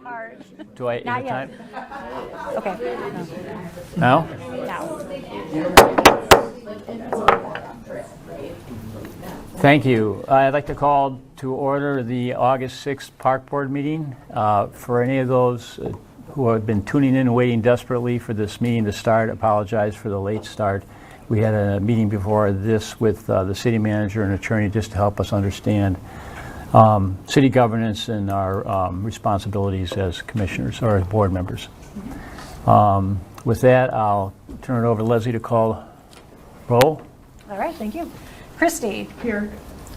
Hard. Do I Not have yet. time? Okay. Now? Now. Thank you. I'd like to call to order the August 6th Park Board meeting. For any of those who have been tuning in and waiting desperately for this meeting to start, apologize for the late start. We had a meeting before this with the city manager and attorney just to help us understand city governance and our responsibilities as commissioners or as board members. With that, I'll turn it over to Leslie to call roll. All right, thank you. Christie. Here.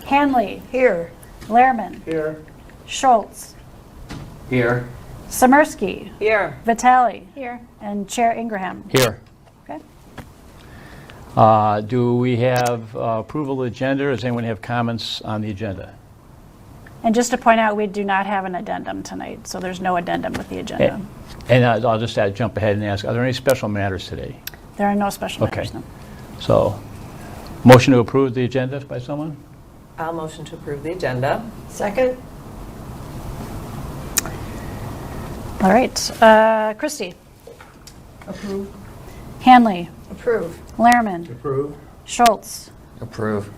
Hanley. Here. Lehrman. Here. Schultz. Here. Samersky. Here. Vitale. Here. And Chair Ingraham. Here. Okay. Do we have approval of the agenda, or does anyone have comments on the agenda? And just to point out, we do not have an addendum tonight, so there's no addendum with the agenda. And I'll just jump ahead and ask, are there any special matters today? There are no special Okay. matters. No. So, motion to approve the agenda by someone? I'll motion to approve the agenda. Second. All right. Christie. Approve. Hanley. Approve. Lehrman. Approve. Schultz. Approve.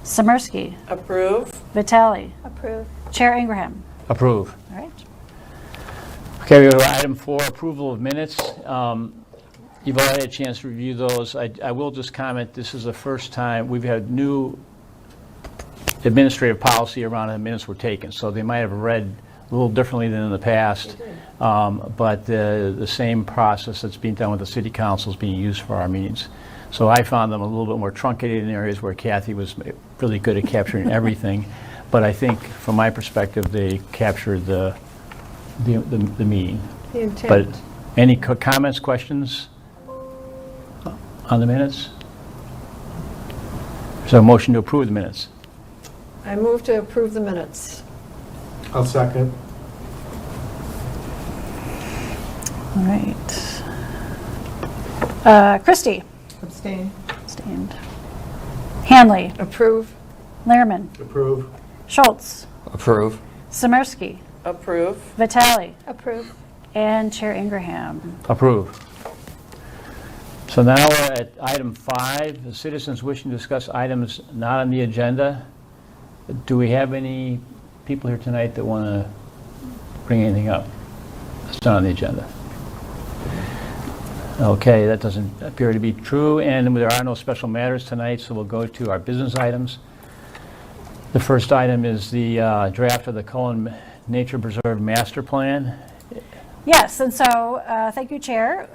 Samersky. Approve. Vitale. Approve. Chair Ingraham. Approve. All right. Okay, we have item 4, approval of minutes. You've all had a chance to review those. I will just comment, this is the first time we've had new administrative policy around how the minutes were taken, so they might have read a little differently than in the past, but the same process that's being done with the city council is being used for our meetings. So I found them a little bit more truncated in areas where Kathy was really good at capturing everything, but I think from my perspective they captured the meeting. The intent. But any comments, questions on the minutes? So a motion to approve the minutes. I move to approve the minutes. I'll second. All right. Christie. Abstain. Abstained. Hanley. Approve. Lehrman. Approve. Schultz. Approve. Samersky. Approve. Vitale. Approve. And Chair Ingraham. Approve. So now we're at item 5, the citizens wishing to discuss items not on the agenda. Do we have any people here tonight that want to bring anything up that's not on the agenda? Okay, that doesn't appear to be true, and there are no special matters tonight, so we'll go to our business items. The first item is the draft of the Cullen Nature Preserve Master Plan. Yes, and so thank you, Chair.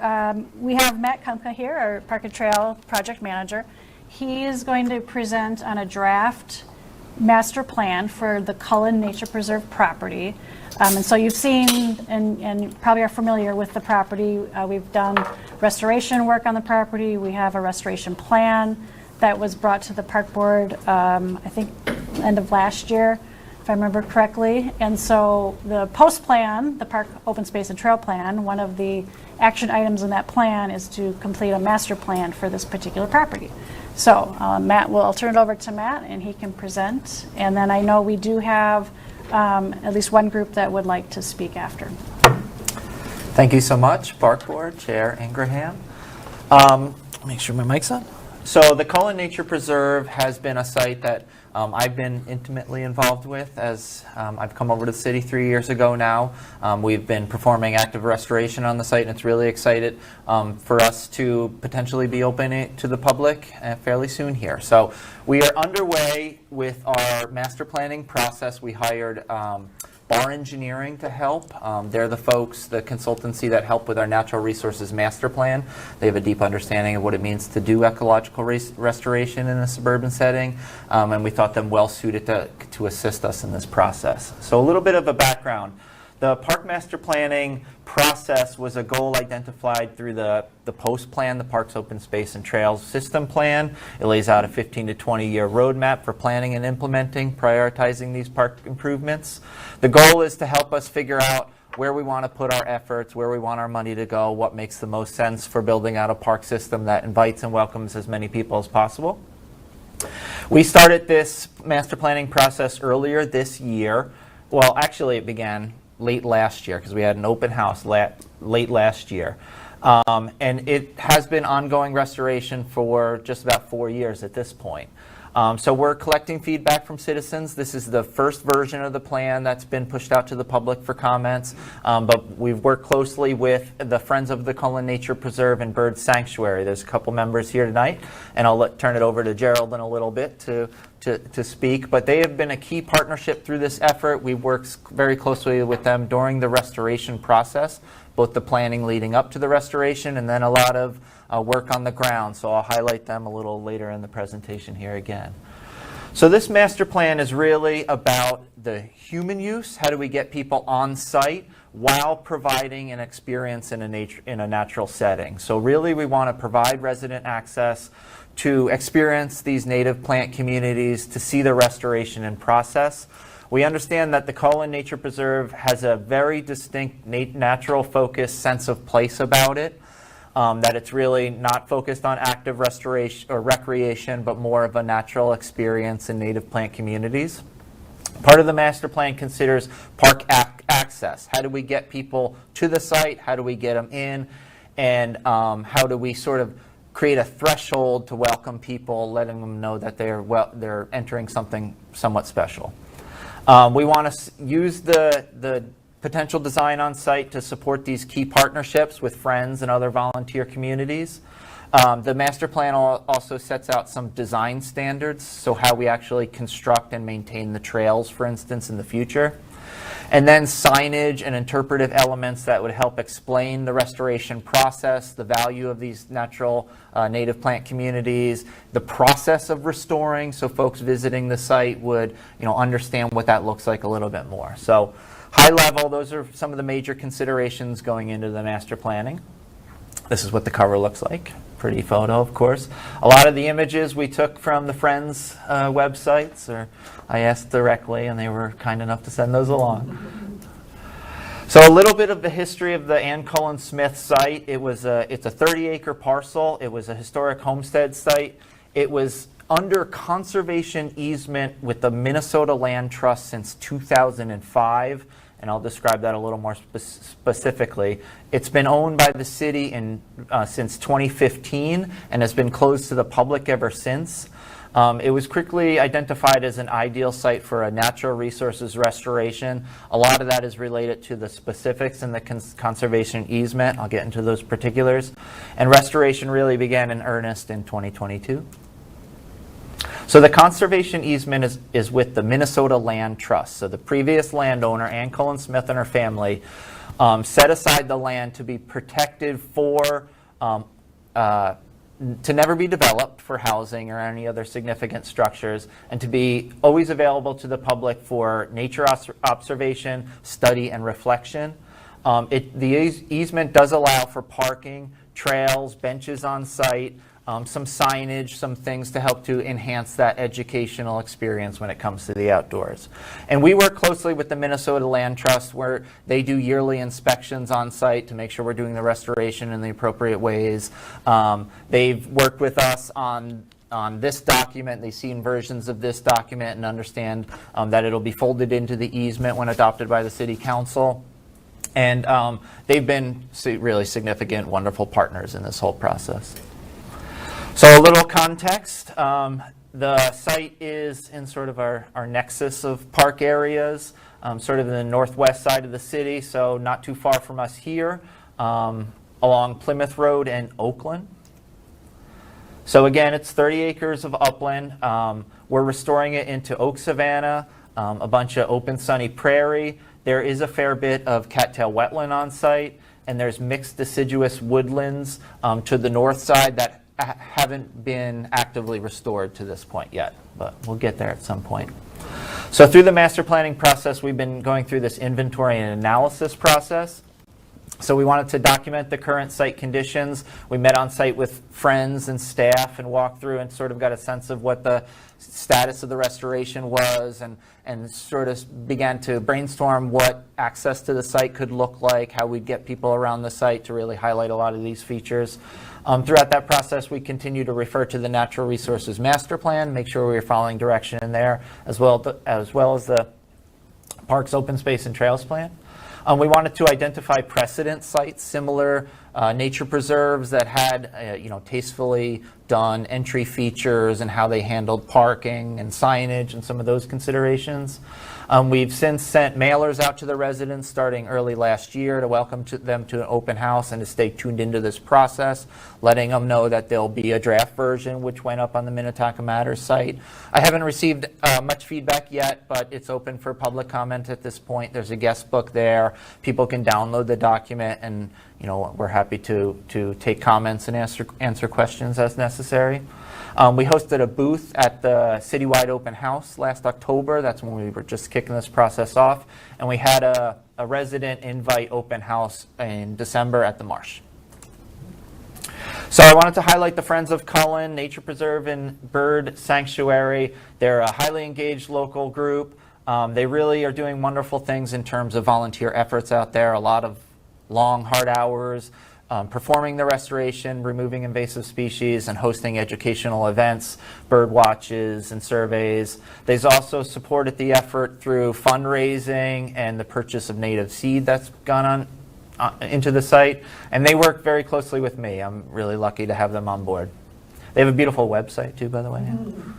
We have Matt Kumpka here, our Park and Trail Project Manager. He is going to present on a draft master plan for the Cullen Nature Preserve property. And so you've seen and probably are familiar with the property. We've done restoration work on the property. We have a restoration plan that was brought to the Park Board, I think, end of last year, if I remember correctly. And so the post plan, the Park Open Space and Trail Plan, one of the action items in that plan is to complete a master plan for this particular property. So I'll turn it over to Matt and he can present. And then I know we do have at least one group that would like to speak after. Thank you so much, Park Board, Chair Ingraham. Make sure my mic's on. So the Cullen Nature Preserve has been a site that I've been intimately involved with as I've come over to the city 3 years ago now. We've been performing active restoration on the site, and it's really excited for us to potentially be opening it to the public fairly soon here. So we are underway with our master planning process. We hired Bar Engineering to help. They're the folks, the consultancy that help with our natural resources master plan. They have a deep understanding of what it means to do ecological restoration in a suburban setting, and we thought them well suited to assist us in this process. So a little bit of a background. The park master planning process was a goal identified through the POST plan, the Parks Open Space and Trails System Plan. It lays out a 15 to 20 year roadmap for planning and implementing, prioritizing these park improvements. The goal is to help us figure out where we want to put our efforts, where we want our money to go, what makes the most sense for building out a park system that invites and welcomes as many people as possible. We started this master planning process earlier this year. Well, actually it began late last year because we had an open house late last year. And it has been ongoing restoration for just about 4 years at this point. So we're collecting feedback from citizens. This is the first version of the plan that's been pushed out to the public for comments. But we've worked closely with the Friends of the Cullen Nature Preserve and Bird Sanctuary. There's a couple members here tonight, and I'll turn it over to Gerald in a little bit to speak. But they have been a key partnership through this effort. We've worked very closely with them during the restoration process, both the planning leading up to the restoration and then a lot of work on the ground. So I'll highlight them a little later in the presentation here again. So this master plan is really about the human use. How do we get people on site while providing an experience in a natural setting? So really we want to provide resident access to experience these native plant communities, to see the restoration in process. We understand that the Cullen Nature Preserve has a very distinct natural focused sense of place about it, that it's really not focused on active restoration or recreation, but more of a natural experience in native plant communities. Part of the master plan considers park access. How do we get people to the site? How do we get them in? And how do we sort of create a threshold to welcome people, letting them know that they're entering something somewhat special. We want to use the potential design on site to support these key partnerships with friends and other volunteer communities. The master plan also sets out some design standards, so how we actually construct and maintain the trails, for instance, in the future. And then signage and interpretive elements that would help explain the restoration process, the value of these natural native plant communities, the process of restoring, so folks visiting the site would understand what that looks like a little bit more. So high level, those are some of the major considerations going into the master planning. This is what the cover looks like. Pretty photo, of course. A lot of the images we took from the Friends websites, or I asked directly, and they were kind enough to send those along. So a little bit of the history of the Ann Cullen Smith site. It's a 30-acre parcel. It was a historic homestead site. It was under conservation easement with the Minnesota Land Trust since 2005. And I'll describe that a little more specifically. It's been owned by the city since 2015 and has been closed to the public ever since. It was quickly identified as an ideal site for a natural resources restoration. A lot of that is related to the specifics in the conservation easement. I'll get into those particulars. And restoration really began in earnest in 2022. So the conservation easement is with the Minnesota Land Trust. So the previous landowner, Ann Cullen Smith and her family, set aside the land to be protected for, to never be developed for housing or any other significant structures, and to be always available to the public for nature observation, study, and reflection. The easement does allow for parking, trails, benches on site, some signage, some things to help to enhance that educational experience when it comes to the outdoors. And we work closely with the Minnesota Land Trust, where they do yearly inspections on site to make sure we're doing the restoration in the appropriate ways. They've worked with us on this document. They've seen versions of this document and understand that it'll be folded into the easement when adopted by the City Council. And they've been really significant, wonderful partners in this whole process. So a little context, the site is in sort of our nexus of park areas, sort of in the northwest side of the city, so not too far from us here, along Plymouth Road and Oakland. So again, it's 30 acres of upland. We're restoring it into oak savanna, a bunch of open sunny prairie. There is a fair bit of cattail wetland on site, and there's mixed deciduous woodlands to the north side that haven't been actively restored to this point yet, but we'll get there at some point. So through the master planning process, we've been going through this inventory and analysis process. So we wanted to document the current site conditions. We met on site with friends and staff and walked through and sort of got a sense of what the status of the restoration was, and sort of began to brainstorm what access to the site could look like, how we'd get people around the site to really highlight a lot of these features. Throughout that process, we continue to refer to the Natural Resources Master Plan, make sure we were following direction in there, as well as the Parks Open Space and Trails Plan. We wanted to identify precedent sites, similar nature preserves that had, tastefully done entry features and how they handled parking and signage and some of those considerations. We've since sent mailers out to the residents starting early last year to welcome them to an open house and to stay tuned into this process, letting them know that there'll be a draft version which went up on the Minnetonka Matters site. I haven't received much feedback yet, but it's open for public comment at this point. There's a guest book there. People can download the document, and we're happy to take comments and answer questions as necessary. We hosted a booth at the citywide open house last October. That's when we were just kicking this process off. And we had a resident invite open house in December at the Marsh. So I wanted to highlight the Friends of Cullen Nature Preserve and Bird Sanctuary. They're a highly engaged local group. They really are doing wonderful things in terms of volunteer efforts out there, a lot of long, hard hours, performing the restoration, removing invasive species, and hosting educational events, bird watches, and surveys. They've also supported the effort through fundraising and the purchase of native seed that's gone on into the site. And they work very closely with me. I'm really lucky to have them on board. They have a beautiful website, too, by the way. Mm-hmm.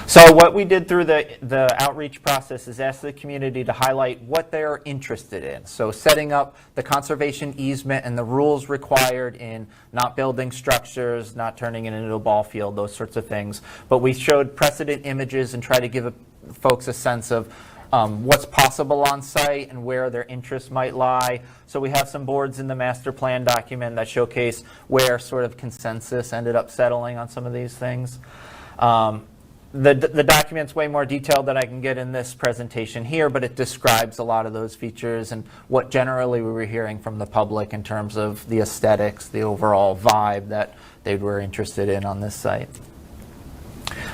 So what we did through the outreach process is ask the community to highlight what they're interested in. So setting up the conservation easement and the rules required in not building structures, not turning it into a ball field, those sorts of things. But we showed precedent images and try to give folks a sense of what's possible on site and where their interests might lie. So we have some boards in the master plan document that showcase where sort of consensus ended up settling on some of these things. The document's way more detailed than I can get in this presentation here, but it describes a lot of those features and what generally we were hearing from the public in terms of the aesthetics, the overall vibe that they were interested in on this site.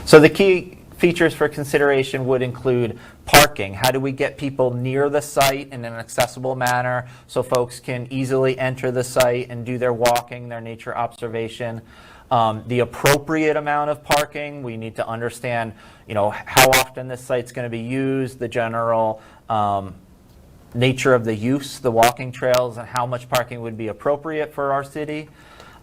So the key features for consideration would include parking. How do we get people near the site in an accessible manner so folks can easily enter the site and do their walking, their nature observation? The appropriate amount of parking. We need to understand, how often this site's going to be used, the general nature of the use, the walking trails, and how much parking would be appropriate for our city.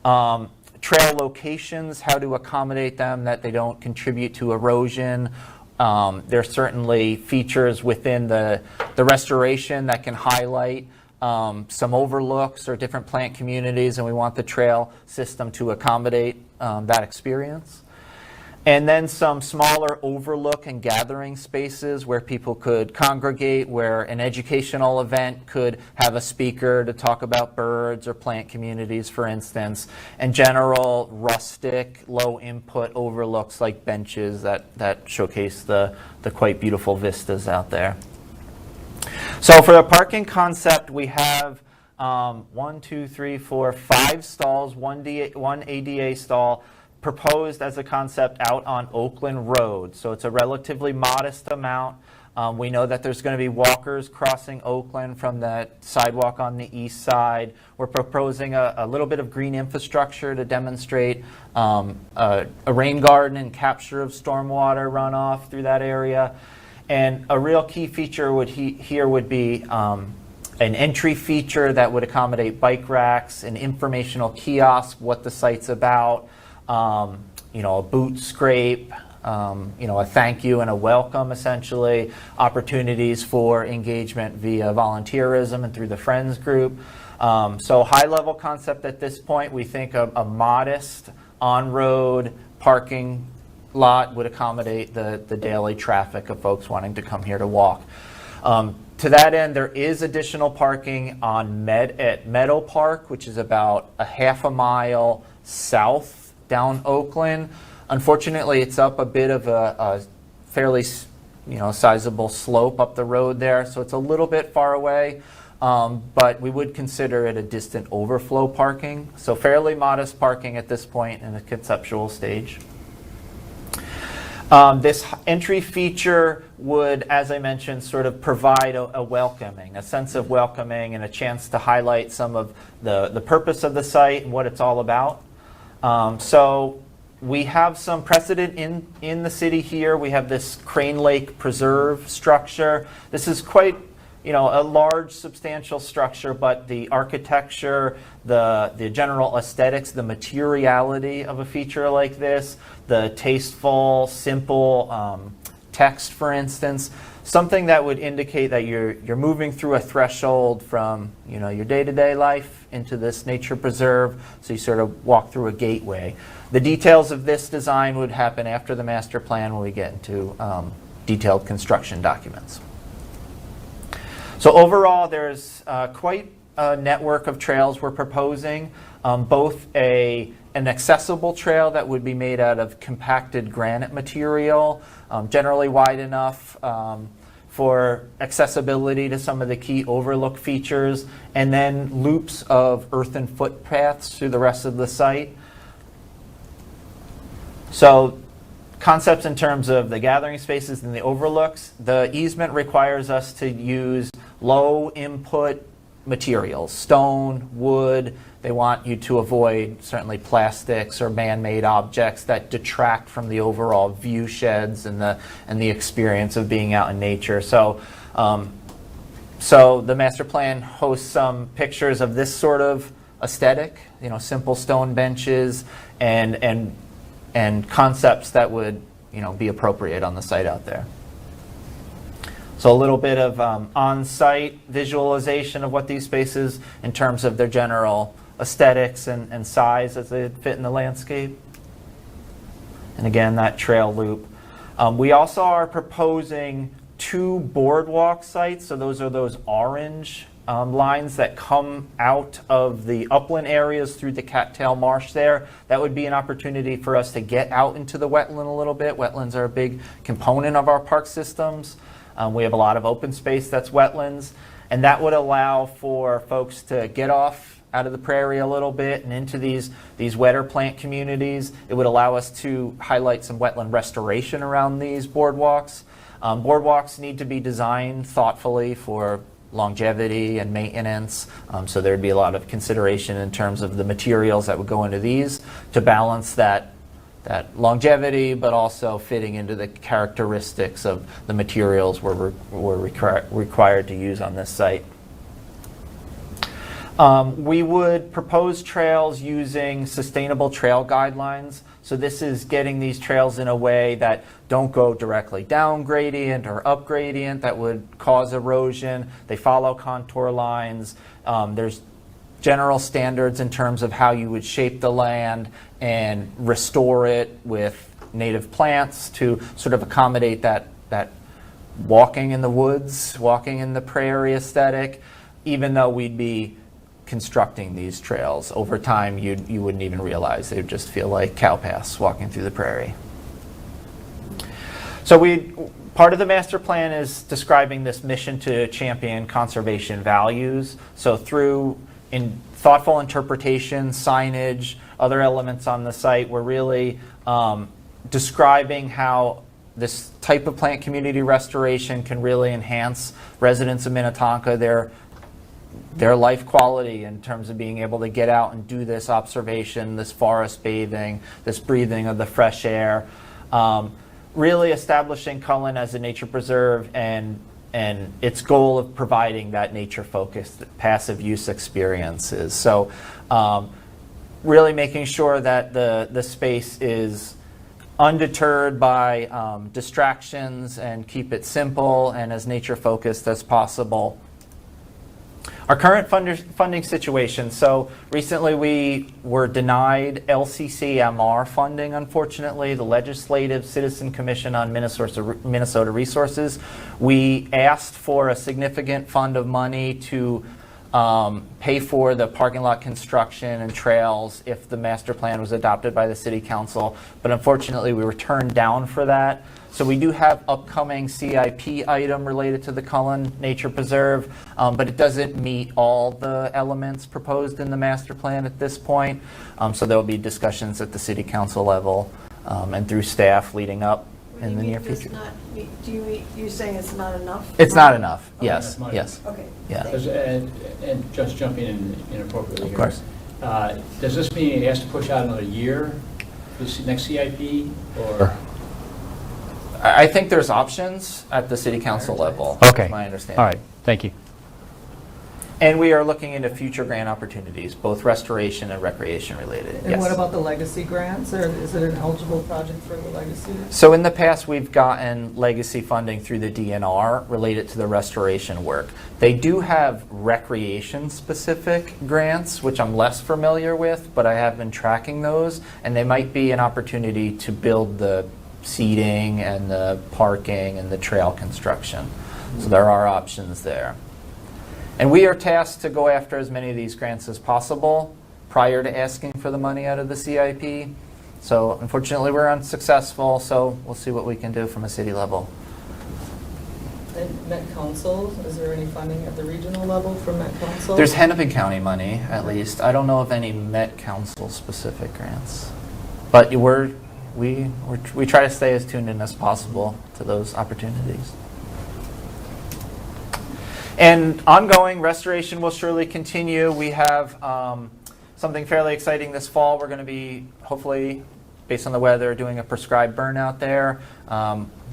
Trail locations, how to accommodate them that they don't contribute to erosion. There's certainly features within the restoration that can highlight some overlooks or different plant communities, and we want the trail system to accommodate that experience. And then some smaller overlook and gathering spaces where people could congregate, where an educational event could have a speaker to talk about birds or plant communities, for instance, and general rustic, low input overlooks like benches that showcase the quite beautiful vistas out there. So for the parking concept, we have 5 stalls, one ADA stall proposed as a concept out on Oakland Road. So it's a relatively modest amount. We know that there's going to be walkers crossing Oakland from the sidewalk on the east side. We're proposing a little bit of green infrastructure to demonstrate a rain garden and capture of stormwater runoff through that area. And a real key feature would be an entry feature that would accommodate bike racks, an informational kiosk, what the site's about, a boot scrape, a thank you and a welcome, essentially, opportunities for engagement via volunteerism and through the Friends group. So high-level concept at this point, we think a modest on-road parking lot would accommodate the daily traffic of folks wanting to come here to walk. To that end, there is additional parking on at Meadow Park, which is about a half a mile south down Oakland. Unfortunately, it's up a bit of a fairly sizable slope up the road there, so it's a little bit far away, but we would consider it a distant overflow parking, so fairly modest parking at this point in the conceptual stage. This entry feature would, as I mentioned, sort of provide a sense of welcoming and a chance to highlight some of the purpose of the site and what it's all about. So we have some precedent in the city here. We have this Crane Lake Preserve structure. This is quite a large, substantial structure, but the architecture, the general aesthetics, the materiality of a feature like this, the tasteful, simple text, for instance, something that would indicate that you're moving through a threshold from your day-to-day life into this nature preserve, so you sort of walk through a gateway. The details of this design would happen after the master plan when we get into detailed construction documents. So overall, there's quite a network of trails we're proposing, both an accessible trail that would be made out of compacted granite material, generally wide enough for accessibility to some of the key overlook features, and then loops of earthen footpaths through the rest of the site. So concepts in terms of the gathering spaces and the overlooks, the easement requires us to use low input materials, stone, wood. They want you to avoid certainly plastics or man-made objects that detract from the overall view sheds and the experience of being out in nature. So the master plan hosts some pictures of this sort of aesthetic, simple stone benches and concepts that would be appropriate on the site out there. So a little bit of on-site visualization of what these spaces in terms of their general aesthetics and size as they fit in the landscape. And again, that trail loop. We also are proposing 2 boardwalk sites. So those are those orange lines that come out of the upland areas through the cattail marsh there. That would be an opportunity for us to get out into the wetland a little bit. Wetlands are a big component of our park systems. We have a lot of open space that's wetlands, and that would allow for folks to get off out of the prairie a little bit and into these wetter plant communities. It would allow us to highlight some wetland restoration around these boardwalks. Boardwalks need to be designed thoughtfully for longevity and maintenance, so there'd be a lot of consideration in terms of the materials that would go into these to balance that longevity, but also fitting into the characteristics of the materials we're required to use on this site. We would propose trails using sustainable trail guidelines. So this is getting these trails in a way that don't go directly down gradient or up gradient that would cause erosion. They follow contour lines. There's general standards in terms of how you would shape the land and restore it with native plants to sort of accommodate that walking in the woods, walking in the prairie aesthetic, even though we'd be constructing these trails. Over time, you wouldn't even realize. They would just feel like cow paths walking through the prairie. So part of the master plan is describing this mission to champion conservation values. So through thoughtful interpretation, signage, other elements on the site, we're really describing how this type of plant community restoration can really enhance residents of Minnetonka, their life quality in terms of being able to get out and do this observation, this forest bathing, this breathing of the fresh air. Really establishing Cullen as a nature preserve and its goal of providing that nature-focused passive use experiences. So really making sure that the space is undeterred by distractions and keep it simple and as nature-focused as possible. Our current funding situation. So recently we were denied LCCMR funding, unfortunately, the Legislative Citizen Commission on Minnesota Resources. We asked for a significant fund of money to pay for the parking lot construction and trails if the master plan was adopted by the city council. But unfortunately, we were turned down for that. So we do have upcoming CIP item related to the Cullen Nature Preserve, but it doesn't meet all the elements proposed in the master plan at this point. So there will be discussions at the city council level and through staff leading up in the near future. You're saying it's not enough? It's not enough. Yes, enough money. yes, Okay. yeah. And just jumping in inappropriately Of here. course. Does this mean it has to push out another year, this next CIP, or? I think there's options at the city council level. Okay. is my understanding. All right, thank you. And we are looking into future grant opportunities, both restoration and recreation related. And Yes. what about the legacy grants, or is it an eligible project for the legacy? So in the past, we've gotten legacy funding through the DNR related to the restoration work. They do have recreation-specific grants, which I'm less familiar with, but I have been tracking those, and they might be an opportunity to build the seating and the parking and the trail construction. So there are options there. And we are tasked to go after as many of these grants as possible prior to asking for the money out of the CIP. So unfortunately, we're unsuccessful, so we'll see what we can do from a city level. And Met Council, is there any funding at the regional level from Met Council? There's Hennepin County money, at least. I don't know of any Met Council specific grants. But we try to stay as tuned in as possible to those opportunities. And ongoing restoration will surely continue. We have something fairly exciting this fall. We're going to be, hopefully, based on the weather, doing a prescribed burn out there.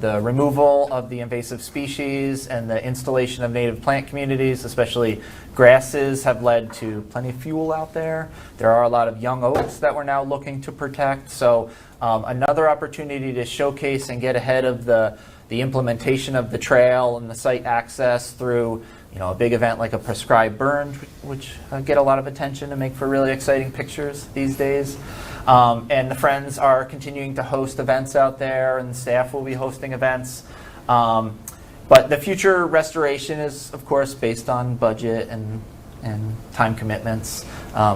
The removal of the invasive species and the installation of native plant communities, especially grasses, have led to plenty of fuel out there. There are a lot of young oaks that we're now looking to protect. So another opportunity to showcase and get ahead of the implementation of the trail and the site access through a big event like a prescribed burn, which get a lot of attention and make for really exciting pictures these days. And the Friends are continuing to host events out there, and the staff will be hosting events. But the future restoration is, of course, based on budget and time commitments.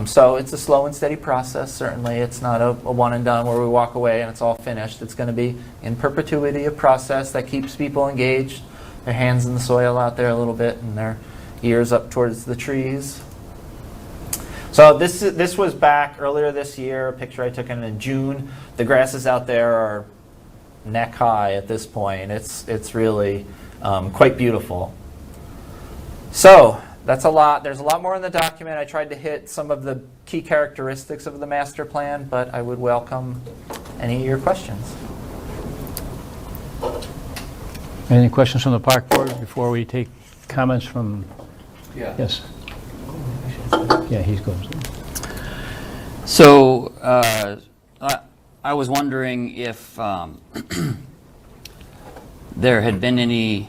So it's a slow and steady process, certainly. It's not a one and done where we walk away and it's all finished. It's going to be in perpetuity a process that keeps people engaged, their hands in the soil out there a little bit and their ears up towards the trees. So this was back earlier this year, a picture I took in June. The grasses out there are neck high at this point. It's really quite beautiful. So that's a lot. There's a lot more in the document. I tried to hit some of the key characteristics of the master plan, but I would welcome any of your questions. Any questions from the park board before we take comments from? Yeah. Yes. Yeah, he goes. So I was wondering if there had been any.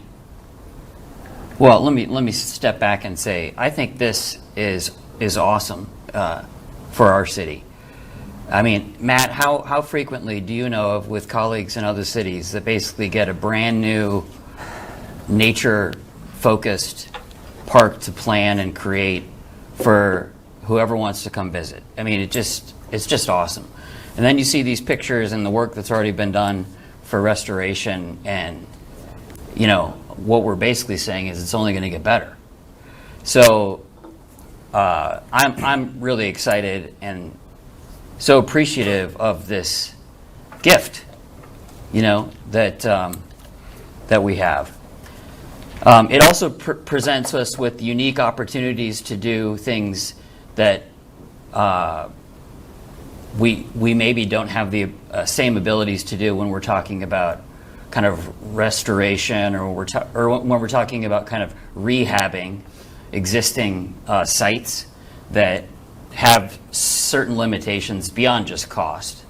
Well, let me step back and say I think this is awesome for our city. I mean, Matt, how frequently do you know of with colleagues in other cities that basically get a brand new nature-focused park to plan and create for whoever wants to come visit? I mean, it's just awesome. And then you see these pictures and the work that's already been done for restoration, and what we're basically saying is it's only going to get better. So I'm really excited and so appreciative of this gift, that we have. It also presents us with unique opportunities to do things that we maybe don't have the same abilities to do when we're talking about kind of restoration, or when we're talking about kind of rehabbing existing sites that have certain limitations beyond just cost.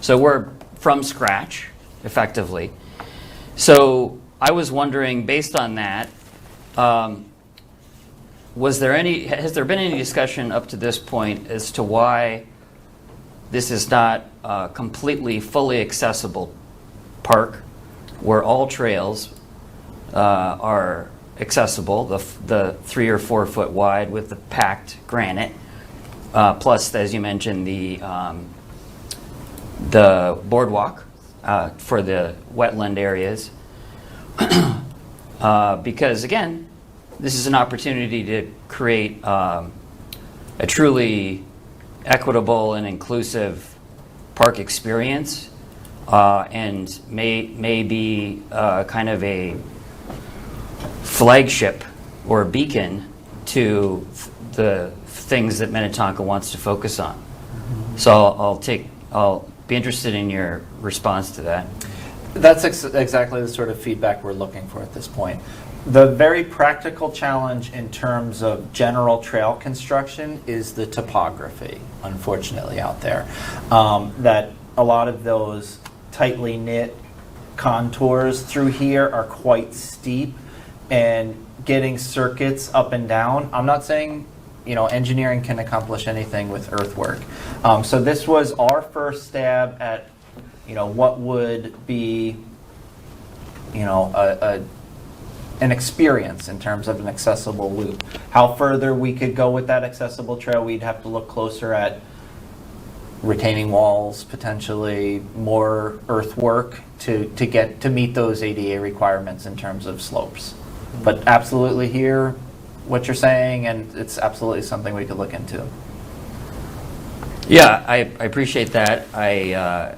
So we're from scratch, effectively. So I was wondering, based on that, has there been any discussion up to this point as to why this is not a completely fully accessible park where all trails are accessible, the 3 or 4 foot wide with the packed granite, plus, as you mentioned, the boardwalk for the wetland areas. Because again, this is an opportunity to create a truly equitable and inclusive park experience, and may be kind of a flagship or a beacon to the things that Minnetonka wants to focus on. So I'll be interested in your response to that. That's exactly the sort of feedback we're looking for at this point. The very practical challenge in terms of general trail construction is the topography, unfortunately, out there. That a lot of those tightly knit contours through here are quite steep, and getting circuits up and down. I'm not saying engineering can accomplish anything with earthwork. So this was our first stab at what would be an experience in terms of an accessible loop. How further we could go with that accessible trail, we'd have to look closer at retaining walls, potentially more earthwork to meet those ADA requirements in terms of slopes. But absolutely hear what you're saying, and it's absolutely something we could look into. Yeah, I appreciate that. I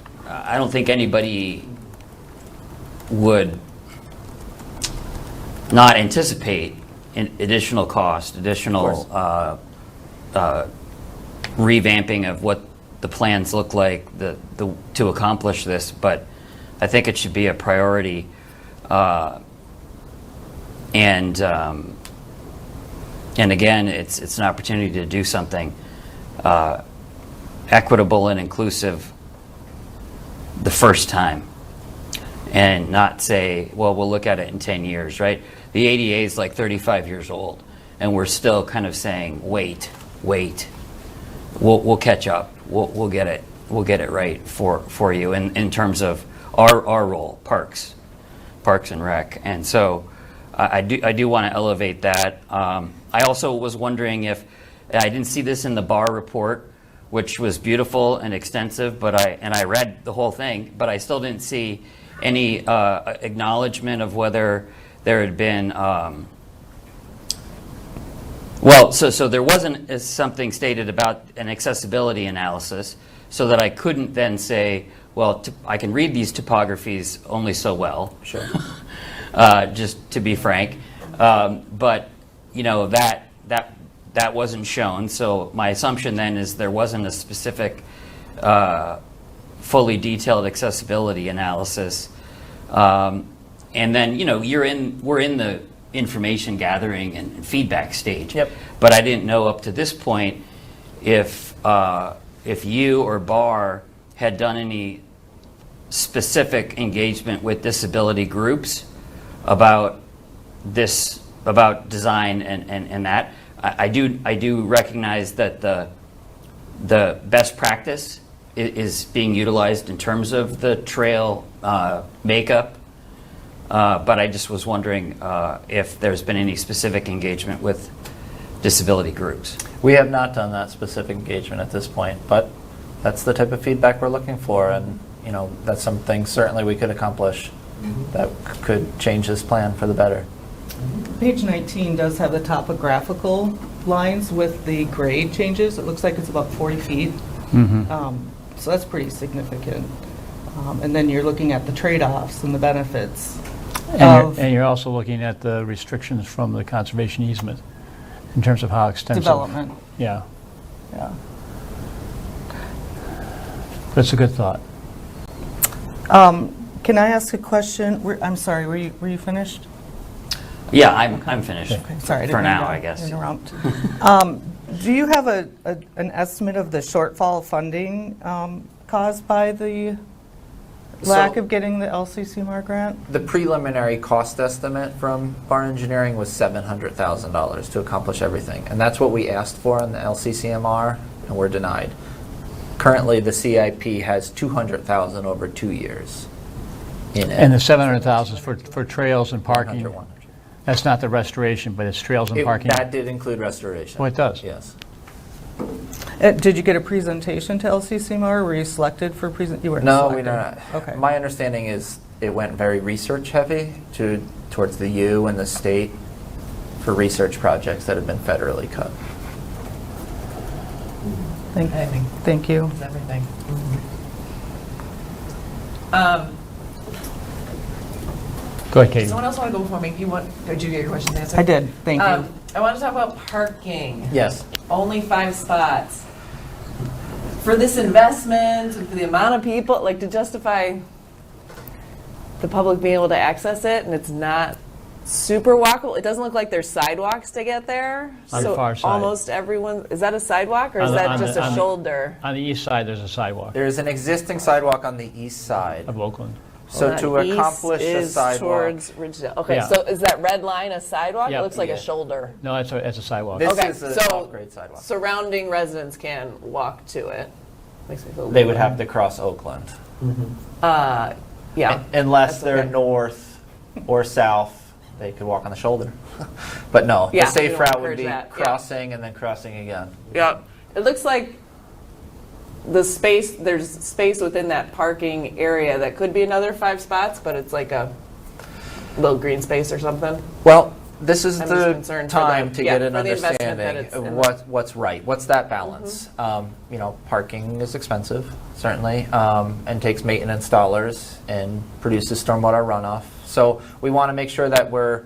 don't think anybody would not anticipate additional cost, additional revamping of what the plans look like to accomplish this, but I think it should be a priority. And again, it's an opportunity to do something equitable and inclusive the first time, and not say, well, we'll look at it in 10 years, right? The ADA is like 35 years old, and we're still kind of saying, wait, we'll catch up, we'll get it right for you in terms of our role, Parks and Rec, and so I do want to elevate that. I also was wondering if I didn't see this in the bar report, which was beautiful and extensive, but I read the whole thing, but I still didn't see any acknowledgement of whether there had been so there wasn't something stated about an accessibility analysis, so that I couldn't then say, well, I can read these topographies only so well. Sure. Just to be frank, but that wasn't shown. So my assumption then is there wasn't a specific, fully detailed accessibility analysis. And then we're in the information gathering and feedback stage. Yep. But I didn't know up to this point if you or BAR had done any specific engagement with disability groups about design and that. I do recognize that the best practice is being utilized in terms of the trail makeup, but I just was wondering if there's been any specific engagement with disability groups. We have not done that specific engagement at this point, but that's the type of feedback we're looking for, and that's something certainly we could accomplish that could change this plan for the better. Page 19 does have the topographical lines with the grade changes. It looks like it's about 40 feet. So that's pretty significant. And then you're looking at the trade-offs and the benefits. And you're also looking at the restrictions from the conservation easement in terms of how extensive. Development. Yeah, Yeah. that's a good thought. Can I ask a question? I'm sorry, were you finished? Yeah, I'm finished. Okay, sorry, I for didn't mean now, to I guess. interrupt. Do you have an estimate of the shortfall funding caused by the lack So- of getting the LCCMR grant? The preliminary cost estimate from Barn Engineering was $700,000 to accomplish everything. And that's what we asked for on the LCCMR, and we're denied. Currently, the CIP has $200,000 over 2 years in it. And the 700,000 is for trails and 100, parking. 100. That's not the restoration, but it's trails and parking. That did include restoration. Oh, it does? Yes. Did you get a presentation to LCCMR? Were you selected for present? You were No, selected. we not. Okay. My understanding is it went very research heavy towards the U and the state for research projects that have been federally cut. Thank you. That's everything. Go ahead, Katie. Someone else want to go before me? You want? Did you get your questions answered? I did, thank you. I want to talk about parking. Yes. Only 5 spots. For this investment, and for the amount of people, like to justify the public being able to access it, and it's not super walkable. It doesn't look like there's sidewalks to get there. On the So far side. almost everyone, is that a sidewalk or is On the- that on the- just a on the- shoulder? On the east side, there's a sidewalk There is an existing sidewalk on the east side. of Oakland. So Well, to that east accomplish a is sidewalk, towards Ridgedale. Okay, Yeah. so is that red line a sidewalk? Yeah. It looks like Yeah. a shoulder. No, it's a sidewalk. this Okay, is an so off-grade sidewalk. surrounding residents can walk to it. Makes me feel They would have to cross Oakland. yeah. Unless That's they're okay. north or south, they could walk on the shoulder. But no, Yeah, the safe we don't route would encourage be that, yeah. crossing and then crossing again. Yeah. It looks like the space, there's space within that parking area that could be another 5 spots, but it's like a little green space or something. Well, this is I'm just the concerned for time the- to yeah, get an for the investment that understanding it's of in what's right. What's that balance? Parking is expensive, certainly, and takes maintenance dollars and produces stormwater runoff. So we want to make sure that we're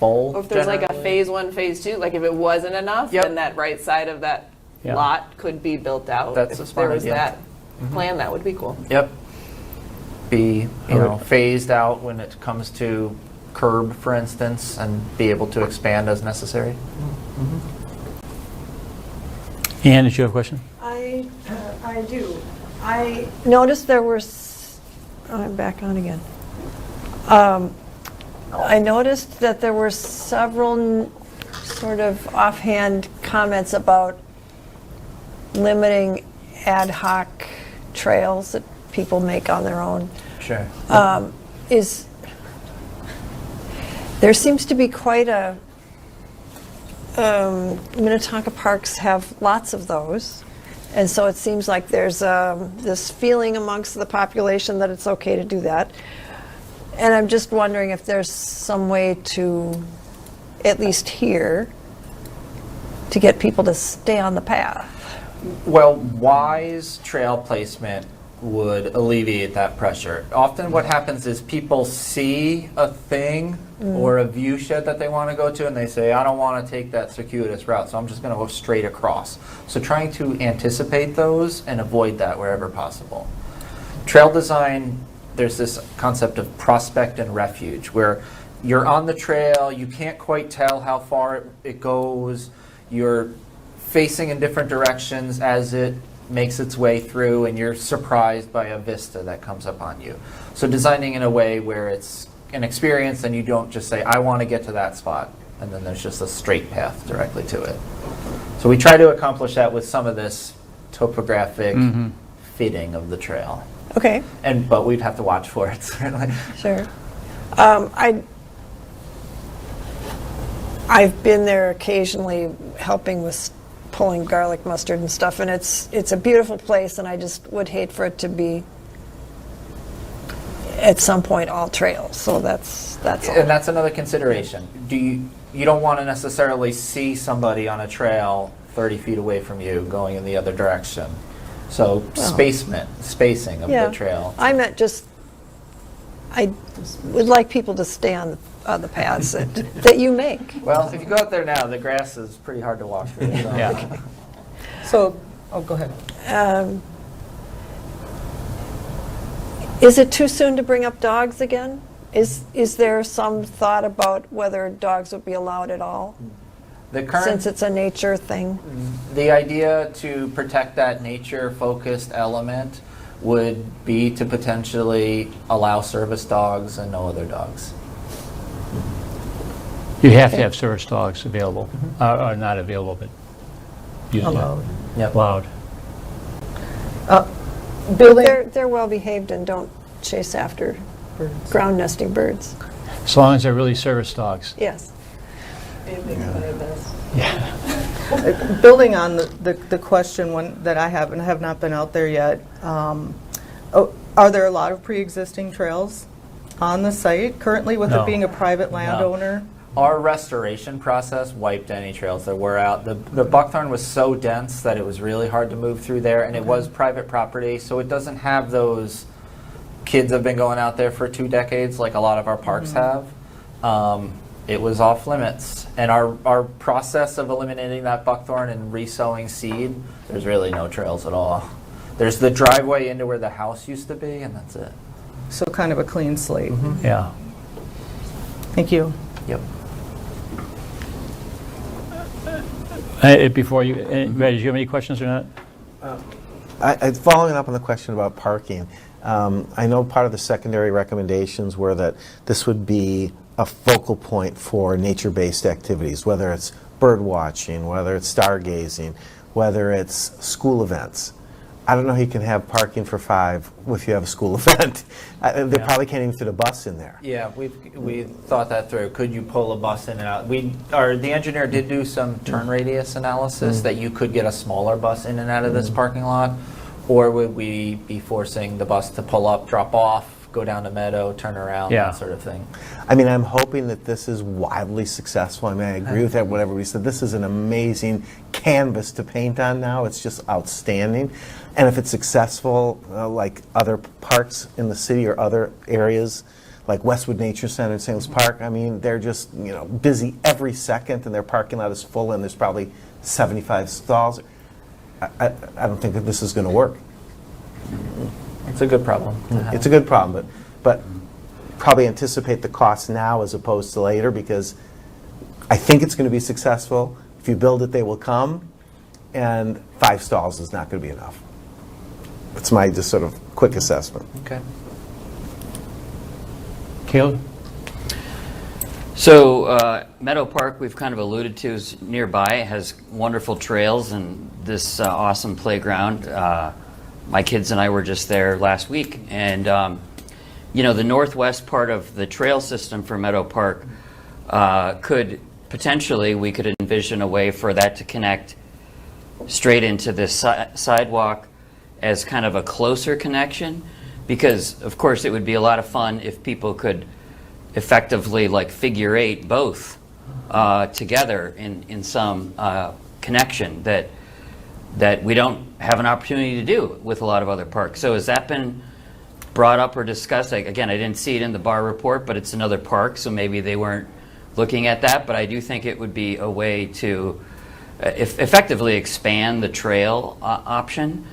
full. Or if there's like a generally. phase 1, phase 2, like if it wasn't enough, Yep. then that right side of that Yeah. lot could be built out. That's a If smart there was idea. that plan, that would be cool. Yep. Be, Alright. phased out when it comes to curb, for instance, and be able to expand as necessary. Ann, did you have a question? I do. I noticed there were, I'm back on again. I noticed that there were several sort of offhand comments about limiting ad hoc trails that people make on their own. Sure. There seems to be quite a, Minnetonka parks have lots of those. And so it seems like there's this feeling amongst the population that it's okay to do that. And I'm just wondering if there's some way to, at least here, to get people to stay on the path. Well, wise trail placement would alleviate that pressure. Often what happens is people see a thing or a view shed that they want to go to and they say, I don't want to take that circuitous route, so I'm just going to go straight across. So trying to anticipate those and avoid that wherever possible. Trail design, there's this concept of prospect and refuge where you're on the trail, you can't quite tell how far it goes, you're facing in different directions as it makes its way through and you're surprised by a vista that comes up on you. So designing in a way where it's an experience and you don't just say, I want to get to that spot, and then there's just a straight path directly to it. So we try to accomplish that with some of this topographic fitting of the trail. Okay, But we'd have to watch for it, certainly. sure. I've been there occasionally helping with pulling garlic mustard and stuff, and it's a beautiful place, and I just would hate for it to be at some point all trails. So that's all. And that's another consideration. You don't want to necessarily see somebody on a trail 30 feet away from you going in the other direction. So spacing of Yeah. the trail. I meant just, I would like people to stay on the paths that you make. Well, if you go out there now, the grass is pretty hard to walk through. So. Yeah. So, go ahead. Is it too soon to bring up dogs again? Is there some thought about whether dogs would be allowed at all, The current since it's a nature thing? The idea to protect that nature-focused element would be to potentially allow service dogs and no other dogs. You have to have service dogs available, or not available, but Allowed. Yep. allowed. Building. They're well behaved and don't chase after Birds. ground nesting birds. As long as they're really service dogs. Yes. Building on the question that I have, and I have not been out there yet, are there a lot of pre-existing trails on the site currently with No. it being a private landowner? Our restoration process wiped any trails that were out. The buckthorn was so dense that it was really hard to move through there, and it was private property, so it doesn't have those kids have been going out there for 2 decades like a lot of our parks have. It was off limits. And our process of eliminating that buckthorn and resowing seed, there's really no trails at all. There's the driveway into where the house used to be, and that's it. So kind of a clean slate. Yeah. Thank you. Yep. Before you, Ray, do you have any questions or not? Following up on the question about parking, I know part of the secondary recommendations were that this would be a focal point for nature-based activities, whether it's bird watching, whether it's stargazing, whether it's school events. I don't know how you can have parking for 5 if you have a school event. They probably can't even fit a bus in there. Yeah, we thought that through. Could you pull a bus in and out? The engineer did do some turn radius analysis that you could get a smaller bus in and out of this parking lot, or would we be forcing the bus to pull up, drop off, go down to Meadow, turn around, Yeah. that sort of thing? I mean, I'm hoping that this is wildly successful. I mean, I agree with what everybody said. This is an amazing canvas to paint on now. It's just outstanding. And if it's successful, like other parks in the city or other areas, like Westwood Nature Center in St. Louis Park, I mean, they're just busy every second, and their parking lot is full, and there's probably 75 stalls. I don't think that this is going to work. It's a good problem. It's a good problem, but probably anticipate the cost now as opposed to later, because I think it's going to be successful. If you build it, they will come, and 5 stalls is not going to be enough. That's my just sort of quick assessment. Okay. Caleb? So Meadow Park, we've kind of alluded to, is nearby. It has wonderful trails and this awesome playground. My kids and I were just there last week, and the northwest part of the trail system for Meadow Park we could envision a way for that to connect straight into this sidewalk as kind of a closer connection, because of course it would be a lot of fun if people could effectively figure eight both together in some connection that we don't have an opportunity to do with a lot of other parks. So has that been brought up or discussed? Again, I didn't see it in the bar report, but it's another park, so maybe they weren't looking at that. But I do think it would be a way to effectively expand the trail option,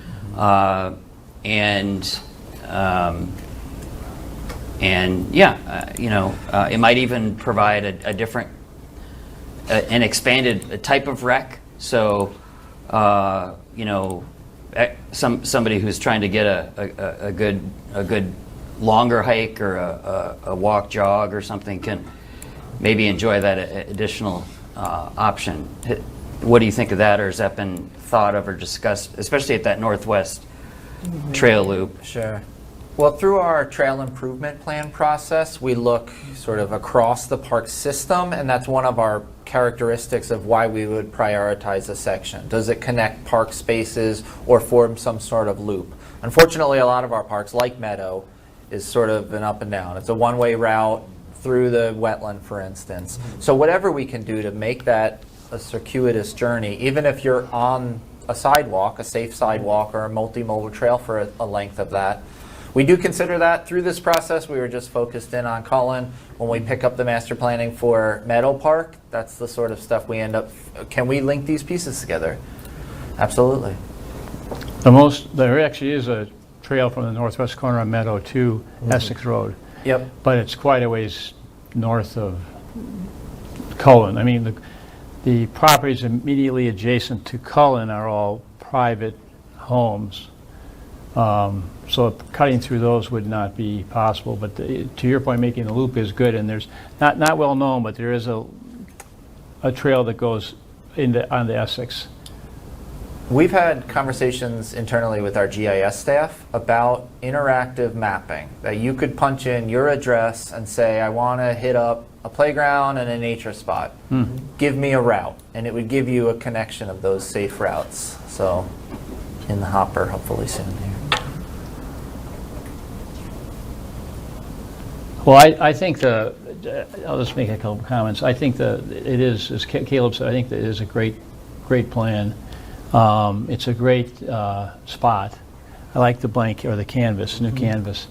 it might even provide a different, an expanded type of rec. So, somebody who's trying to get a good longer hike or a walk jog or something can maybe enjoy that additional option. What do you think of that, or has that been thought of or discussed, especially at that northwest trail loop? Sure. Well, through our trail improvement plan process, we look sort of across the park system, and that's one of our characteristics of why we would prioritize a section. Does it connect park spaces or form some sort of loop? Unfortunately, a lot of our parks, like Meadow, is sort of an up and down. It's a one-way route through the wetland, for instance. So whatever we can do to make that a circuitous journey, even if you're on a sidewalk, a safe sidewalk, or a multimodal trail for a length of that, we do consider that through this process. We were just focused in on Cullen. When we pick up the master planning for Meadow Park, that's the sort of stuff we end up, can we link these pieces together? Absolutely. There actually is a trail from the northwest corner of Meadow to Essex Road, Yep. but it's quite a ways north of Cullen. I mean, the properties immediately adjacent to Cullen are all private homes. So cutting through those would not be possible. But to your point, making the loop is good, and there's not well known, but there is a trail that goes onto Essex. We've had conversations internally with our GIS staff about interactive mapping, that you could punch in your address and say, I want to hit up a playground and a nature spot. Give me a route, and it would give you a connection of those safe routes. So in the hopper, hopefully soon here. Well, I think I'll just make a couple of comments. I think it is, as Caleb said, I think that it is a great plan. It's a great spot. I like the blank or the canvas, new canvas.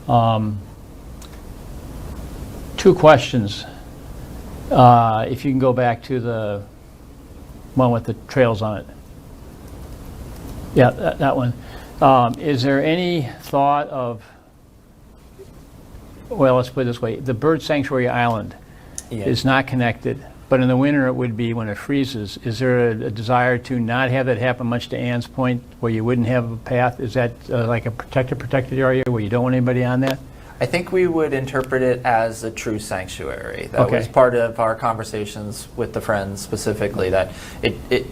2 questions. If you can go back to the one with the trails on it. Yeah, that one. Is there any thought of, well, let's put it this way. The bird sanctuary island is not connected, but in the winter it would be when it freezes. Is there a desire to not have that happen, much to Ann's point, where you wouldn't have a path? Is that like a protected area where you don't want anybody on that? I think we would interpret it as a true sanctuary. That Okay. was part of our conversations with the Friends specifically, that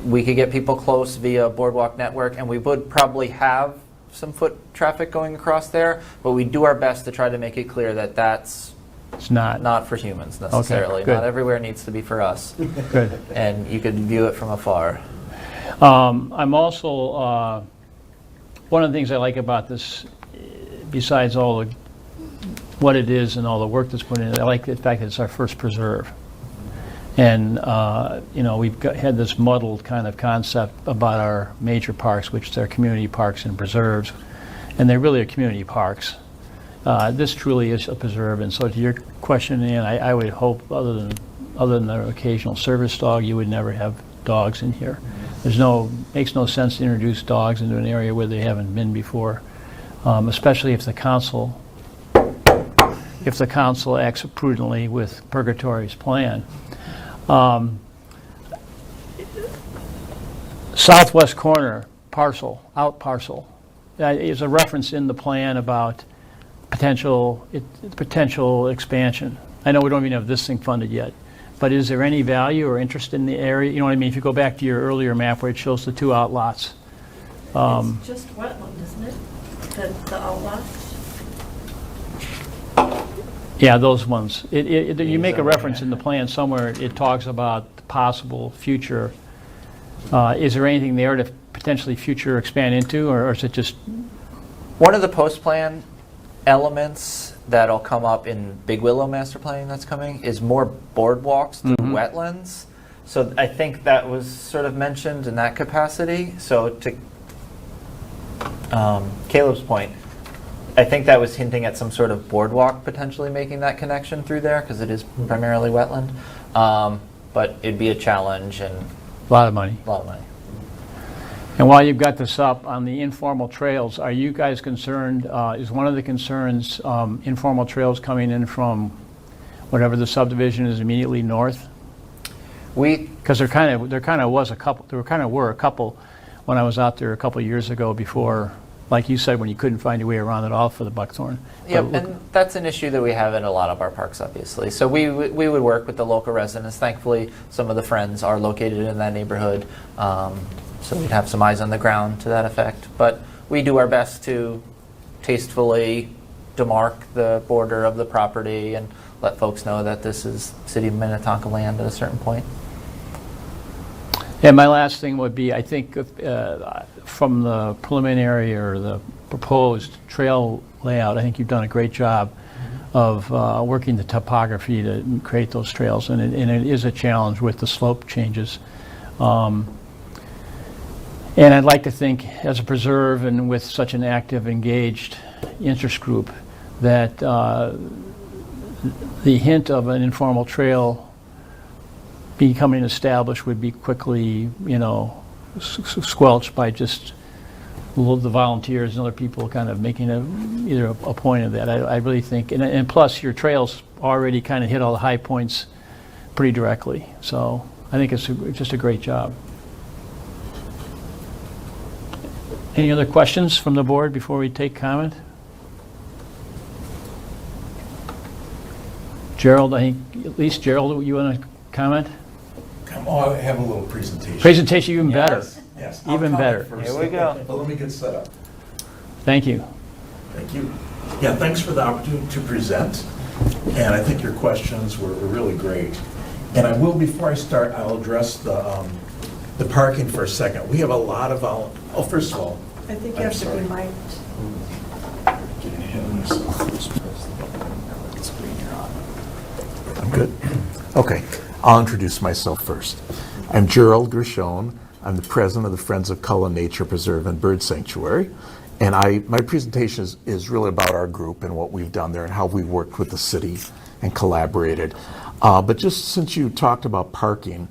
we could get people close via Boardwalk Network, and we would probably have some foot traffic going across there, but we do our best to try to make it clear that that's It's not. for humans necessarily. good. Not everywhere needs to be for us. Good. And you could view it from afar. I'm also, one of the things I like about this, besides all what it is and all the work that's put in it, I like the fact that it's our first preserve. And, we've had this muddled kind of concept about our major parks, which are community parks and preserves, and they really are community parks. This truly is a preserve, and so to your question, Ann, I would hope, other than the occasional service dog, you would never have dogs in here. Makes no sense to introduce dogs into an area where they haven't been before, especially if the council acts prudently with Purgatory's plan. Southwest corner out parcel. Is a reference in the plan about potential expansion. I know we don't even have this thing funded yet, but is there any value or interest in the area? You know what I mean? If you go back to your earlier map where it shows the 2 outlots. It's just wetland, isn't it? The outlots? Yeah, those ones. You make a reference in the plan somewhere. It talks about the possible future. Is there anything there to potentially future expand into, or is it just? One of the post-plan elements that'll come up in Big Willow master planning that's coming is more boardwalks through wetlands. So I think that was sort of mentioned in that capacity. So to Caleb's point, I think that was hinting at some sort of boardwalk potentially making that connection through there, because it is primarily wetland. But it'd be a challenge and A lot of money. a lot of money. And while you've got this up, on the informal trails, are you guys concerned, is one of the concerns informal trails coming in from whatever the subdivision is immediately north? Because there kind of were a couple when I was out there a couple of years ago before, like you said, when you couldn't find your way around at all for the buckthorn. Yeah, But- and that's an issue that we have in a lot of our parks, obviously. So we would work with the local residents. Thankfully, some of the Friends are located in that neighborhood, so we'd have some eyes on the ground to that effect. But we do our best to tastefully demarc the border of the property and let folks know that this is City of Minnetonka land at a certain point. And my last thing would be, I think from the preliminary or the proposed trail layout, I think you've done a great job of working the topography to create those trails, and it is a challenge with the slope changes. And I'd like to think, as a preserve and with such an active, engaged interest group, that the hint of an informal trail becoming established would be quickly, squelched by just the volunteers and other people kind of making either a point of that. I really think, and plus your trails already kind of hit all the high points pretty directly. So I think it's just a great job. Any other questions from the board before we take comment? Gerald, I think, at least Gerald, you want to comment? Oh, I have a little presentation. Presentation, even better. Yes. Even better. Here we go. But let me get set up. Thank you. Thank you. Yeah, thanks for the opportunity to present. And I think your questions were really great. And I will, before I start, I'll address the parking for a second. We have a lot of, oh, first of all. I think you have to be mic'd. Getting ahead of myself. I'm good. Okay, I'll introduce myself first. I'm Gerald Gershon. I'm the president of the Friends of Cullen Nature Preserve and Bird Sanctuary. And my presentation is really about our group and what we've done there and how we worked with the city and collaborated. But just since you talked about parking,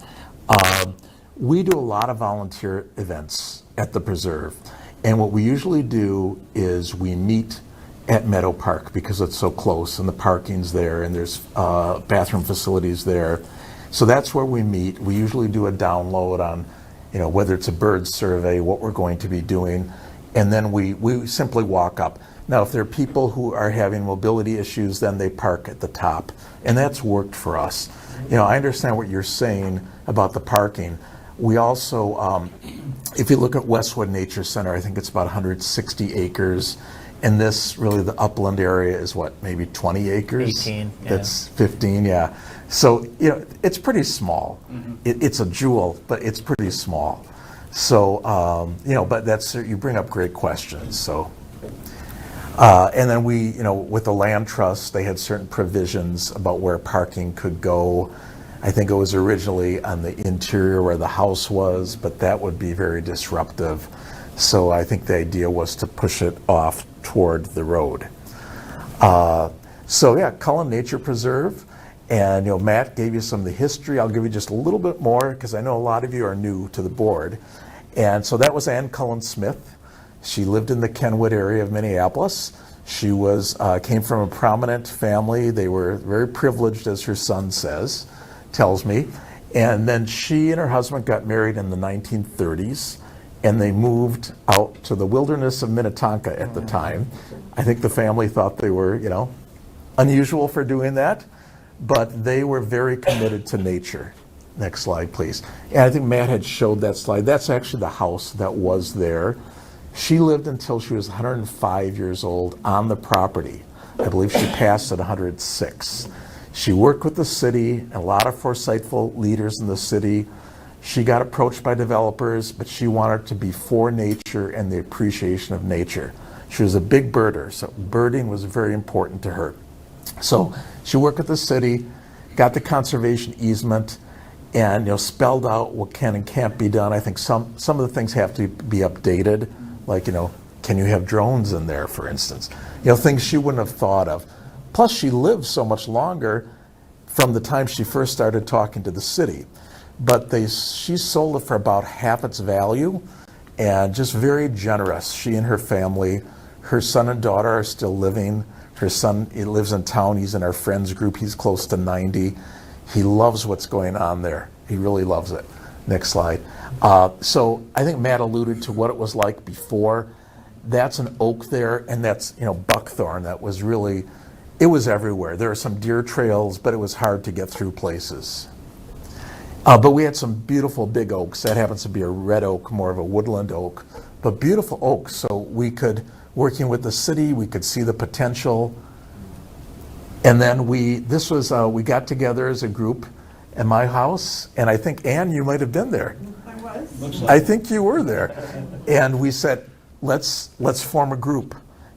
we do a lot of volunteer events at the preserve. And what we usually do is we meet at Meadow Park because it's so close and the parking's there and there's bathroom facilities there. So that's where we meet. We usually do a download on, whether it's a bird survey, what we're going to be doing, and then we simply walk up. Now, if there are people who are having mobility issues, then they park at the top, and that's worked for us. I understand what you're saying about the parking. We also, if you look at Westwood Nature Center, I think it's about 160 acres. And this, really, the upland area is what, maybe 20 acres? 18, yeah. That's 15, yeah. So, it's pretty small. It's a jewel, but it's pretty small. So, but that's, you bring up great questions, so. And then we, with the land trust, they had certain provisions about where parking could go. I think it was originally on the interior where the house was, but that would be very disruptive. So I think the idea was to push it off toward the road. So yeah, Cullen Nature Preserve, and Matt gave you some of the history. I'll give you just a little bit more because I know a lot of you are new to the board. And so that was Ann Cullen Smith. She lived in the Kenwood area of Minneapolis. She came from a prominent family. They were very privileged, as her son tells me. And then she and her husband got married in the 1930s. And they moved out to the wilderness of Minnetonka at the time. I think the family thought they were, unusual for doing that, but they were very committed to nature. Next slide, please. And I think Matt had showed that slide. That's actually the house that was there. She lived until she was 105 years old on the property. I believe she passed at 106. She worked with the city, a lot of foresightful leaders in the city. She got approached by developers, but she wanted to be for nature and the appreciation of nature. She was a big birder, so birding was very important to her. So she worked with the city, got the conservation easement, and spelled out what can and can't be done. I think some of the things have to be updated, like can you have drones in there, for instance? Things she wouldn't have thought of. Plus, she lived so much longer from the time she first started talking to the city. But she sold it for about half its value, and just very generous. She and her family, her son and daughter are still living. Her son, he lives in town. He's in our friends group. He's close to 90. He loves what's going on there. He really loves it. Next slide. So I think Matt alluded to what it was like before. That's an oak there, and that's buckthorn. That was really, it was everywhere. There are some deer trails, but it was hard to get through places. But we had some beautiful big oaks. That happens to be a red oak, more of a woodland oak, but beautiful oaks. So we could, working with the city, we could see the potential. And then we got together as a group at my house, and I think, Ann, you might have been there. I was. I think you were there. And we said, let's form a group.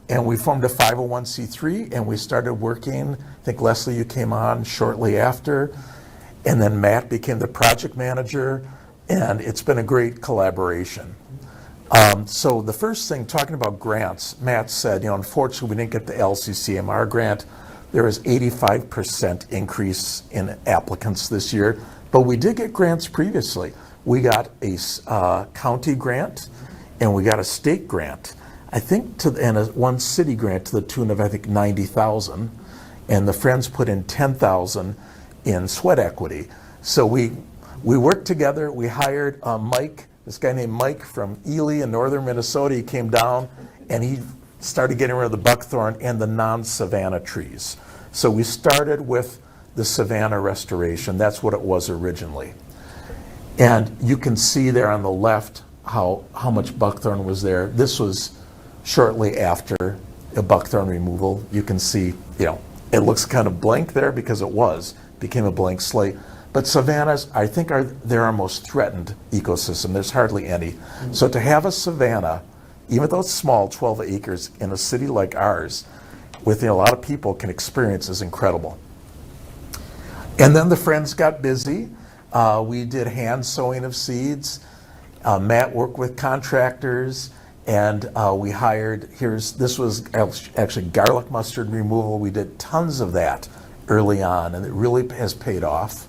And we formed a 501c3, and we started working. I think, Leslie, you came on shortly after. And then Matt became the project manager, and it's been a great collaboration. So the first thing, talking about grants, Matt said, unfortunately we didn't get the LCCMR grant. There was 85% increase in applicants this year, but we did get grants previously. We got a county grant, and we got a state grant. I think, and one city grant to the tune of, I think, $90,000, and the Friends put in $10,000 in sweat equity. So we worked together. We hired Mike this guy named Mike from Ely in northern Minnesota. He came down and he started getting rid of the buckthorn and the non-savanna trees. So we started with the savanna restoration. That's what it was originally. And you can see there on the left how much buckthorn was there. This was shortly after a buckthorn removal. You can see, it looks kind of blank there because it became a blank slate. But savannas, I think, they're our most threatened ecosystem. There's hardly any. So to have a savanna, even though it's small, 12 acres, in a city like ours, with a lot of people can experience, is incredible. And then the Friends got busy. We did hand sowing of seeds. Matt worked with contractors, and we hired, this was actually garlic mustard removal. We did tons of that early on, and it really has paid off.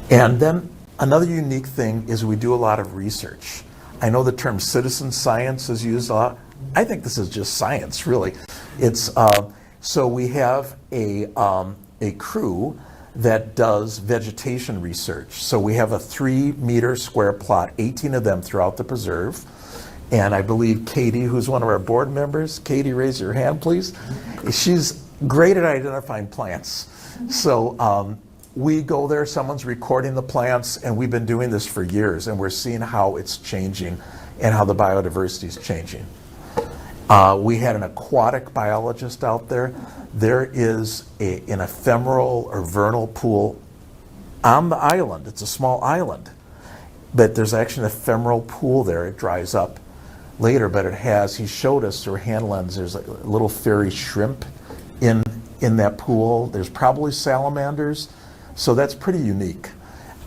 And then another unique thing is we do a lot of research. I know the term citizen science is used a lot. I think this is just science, really. It's so we have a crew that does vegetation research. So we have a 3-meter square plot, 18 of them throughout the preserve. And I believe Katie, who's one of our board members, Katie, raise your hand, please. She's great at identifying plants. So we go there, someone's recording the plants, and we've been doing this for years, and we're seeing how it's changing and how the biodiversity is changing. We had an aquatic biologist out there. There is an ephemeral or vernal pool on the island. It's a small island, but there's actually an ephemeral pool there. It dries up later, but he showed us through a hand lens, there's a little fairy shrimp in that pool. There's probably salamanders, so that's pretty unique.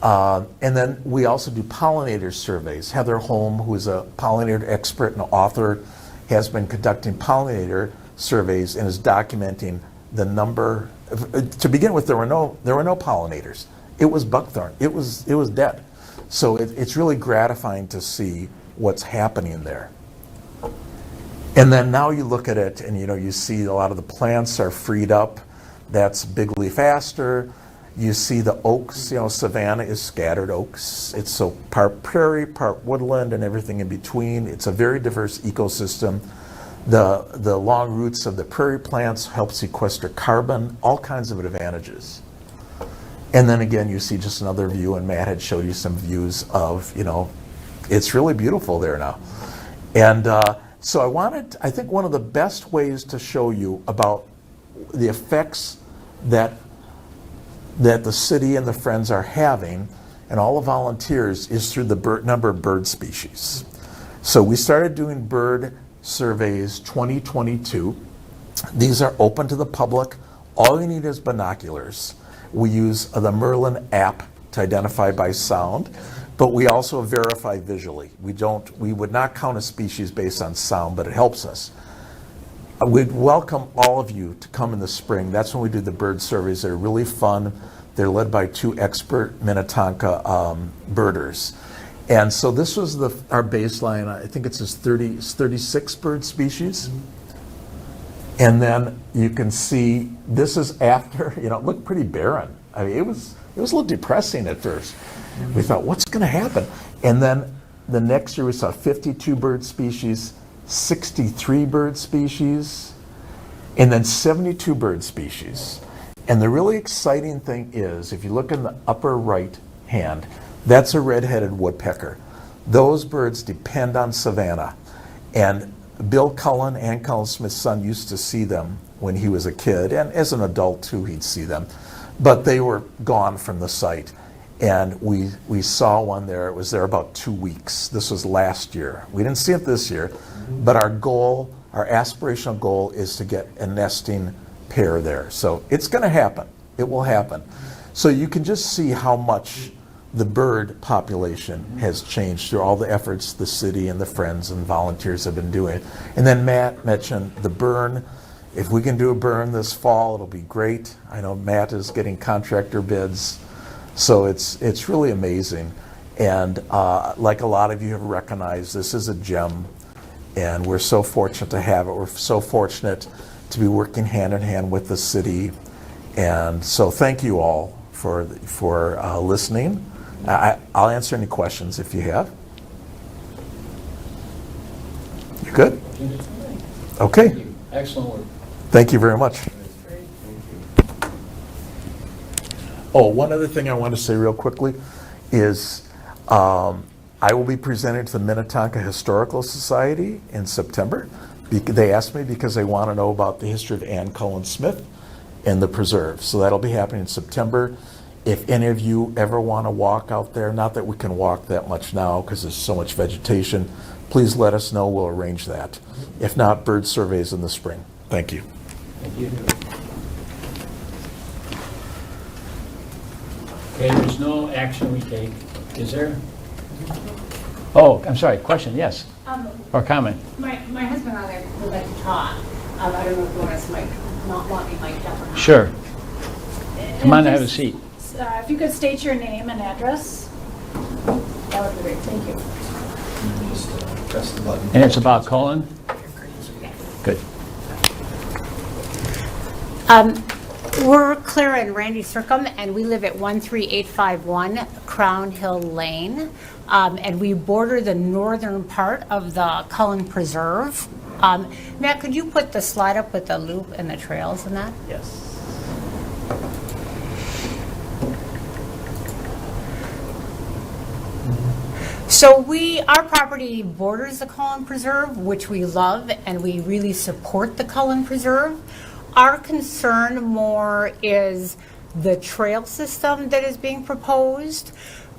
And then we also do pollinator surveys. Heather Holm, who is a pollinator expert and author, has been conducting pollinator surveys and is documenting the number. To begin with, there were no pollinators. It was buckthorn. It was dead. So it's really gratifying to see what's happening there. And then now you look at it, and you see a lot of the plants are freed up. That's big leaf aster. You see the oaks. Savanna is scattered oaks. It's so part prairie, part woodland, and everything in between. It's a very diverse ecosystem. The long roots of the prairie plants help sequester carbon, all kinds of advantages. And then again, you see just another view, and Matt had showed you some views of, it's really beautiful there now. And so I think one of the best ways to show you about the effects that the city and the Friends are having, and all the volunteers, is through the number of bird species. So we started doing bird surveys 2022. These are open to the public. All you need is binoculars. We use the Merlin app to identify by sound, but we also verify visually. We would not count a species based on sound, but it helps us. We'd welcome all of you to come in the spring. That's when we do the bird surveys. They're really fun. They're led by 2 expert Minnetonka birders. And so this was our baseline. I think it's 36 bird species. And then you can see this is after, it looked pretty barren. I mean, it was a little depressing at first. We thought, what's going to happen? And then the next year we saw 52 bird species, 63 bird species, and then 72 bird species. And the really exciting thing is, if you look in the upper right hand, that's a red-headed woodpecker. Those birds depend on savanna. And Bill Cullen, Ann Cullen Smith's son, used to see them when he was a kid, and as an adult too, he'd see them. But they were gone from the site. And we saw one there. It was there about 2 weeks. This was last year. We didn't see it this year, but our aspirational goal is to get a nesting pair there. So it's going to happen. It will happen. So you can just see how much the bird population has changed through all the efforts the city and the Friends and volunteers have been doing. And then Matt mentioned the burn. If we can do a burn this fall, it'll be great. I know Matt is getting contractor bids. So it's really amazing. And like a lot of you have recognized, this is a gem. And we're so fortunate to have it. We're so fortunate to be working hand in hand with the city. And so thank you all for listening. I'll answer any questions if you have. Okay, Excellent work. thank you very much. Oh, one other thing I want to say real quickly is I will be presenting to the Minnetonka Historical Society in September. They asked me because they want to know about the history of Anne Cullen Smith and the preserve. So that'll be happening in September. If any of you ever want to walk out there, not that we can walk that much now because there's so much vegetation, please let us know. We'll arrange that. If not, bird surveys in the spring. Thank you. Thank you. Okay, there's no action we take, is there? Oh, I'm sorry, question, yes, or comment? My husband and I would like to talk. I don't know if Lawrence might not want me mic'd up or not. Sure. Come on, have a seat. If you could state your name and address, that would be great, thank you. Just press the button. And it's about Cullen? Good. We're Clara and Randy Circum, and we live at 13851 Crown Hill Lane. And we border the northern part of the Cullen Preserve. Matt, could you put the slide up with the loop and the trails in that? Yes. So our property borders the Cullen Preserve, which we love, and we really support the Cullen Preserve. Our concern more is the trail system that is being proposed.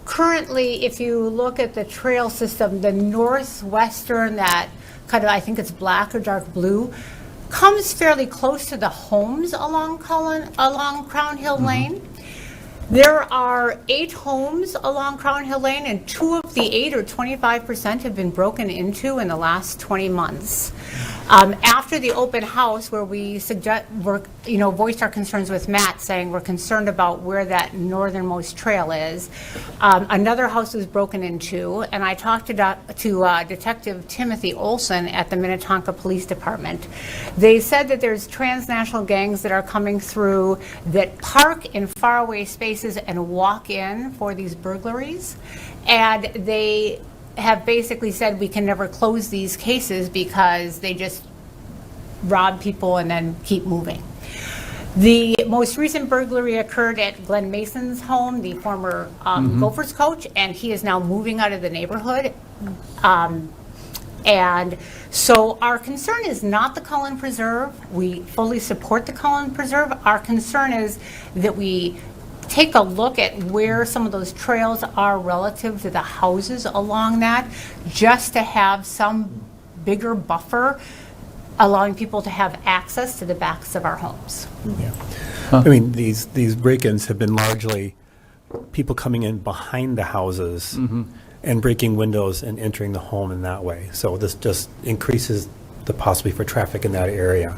Currently, if you look at the trail system, the northwestern, that kind of, I think it's black or dark blue, comes fairly close to the homes along Crown Hill Lane. There are 8 homes along Crown Hill Lane, and 2 of the 8, or 25%, have been broken into in the last 20 months. After the open house, where we voiced our concerns with Matt, saying we're concerned about where that northernmost trail is, another house was broken into, and I talked to Detective Timothy Olson at the Minnetonka Police Department. They said that there's transnational gangs that are coming through that park in faraway spaces and walk in for these burglaries, and they have basically said we can never close these cases because they just rob people and then keep moving. The most recent burglary occurred at Glenn Mason's home, the former Gophers coach, and he is now moving out of the neighborhood. And so our concern is not the Cullen Preserve. We fully support the Cullen Preserve. Our concern is that we take a look at where some of those trails are relative to the houses along that, just to have some bigger buffer allowing people to have access to the backs of our homes. I mean, these break-ins have been largely people coming in behind the houses and breaking windows and entering the home in that way. So this just increases the possibility for traffic in that area.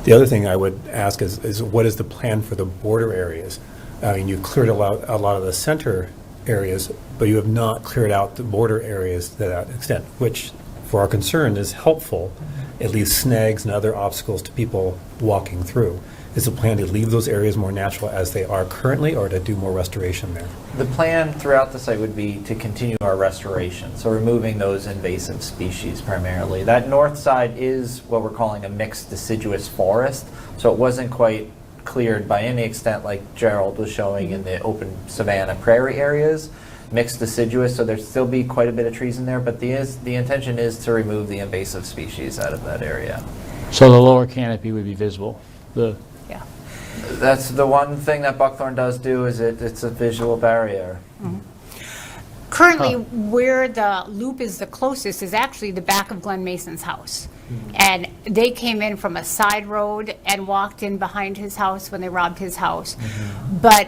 The other thing I would ask is what is the plan for the border areas? I mean, you've cleared a lot of the center areas, but you have not cleared out the border areas to that extent, which, for our concern, is helpful. It leaves snags and other obstacles to people walking through. Is the plan to leave those areas more natural as they are currently, or to do more restoration there? The plan throughout the site would be to continue our restoration, so removing those invasive species primarily. That north side is what we're calling a mixed deciduous forest, so it wasn't quite cleared by any extent like Gerald was showing in the open savanna prairie areas. Mixed deciduous, so there'd still be quite a bit of trees in there, but the intention is to remove the invasive species out of that area. So the lower canopy would be visible? Yeah. That's the one thing that buckthorn does do, is it's a visual barrier. Currently, where the loop is the closest is actually the back of Glenn Mason's house. And they came in from a side road and walked in behind his house when they robbed his house. But,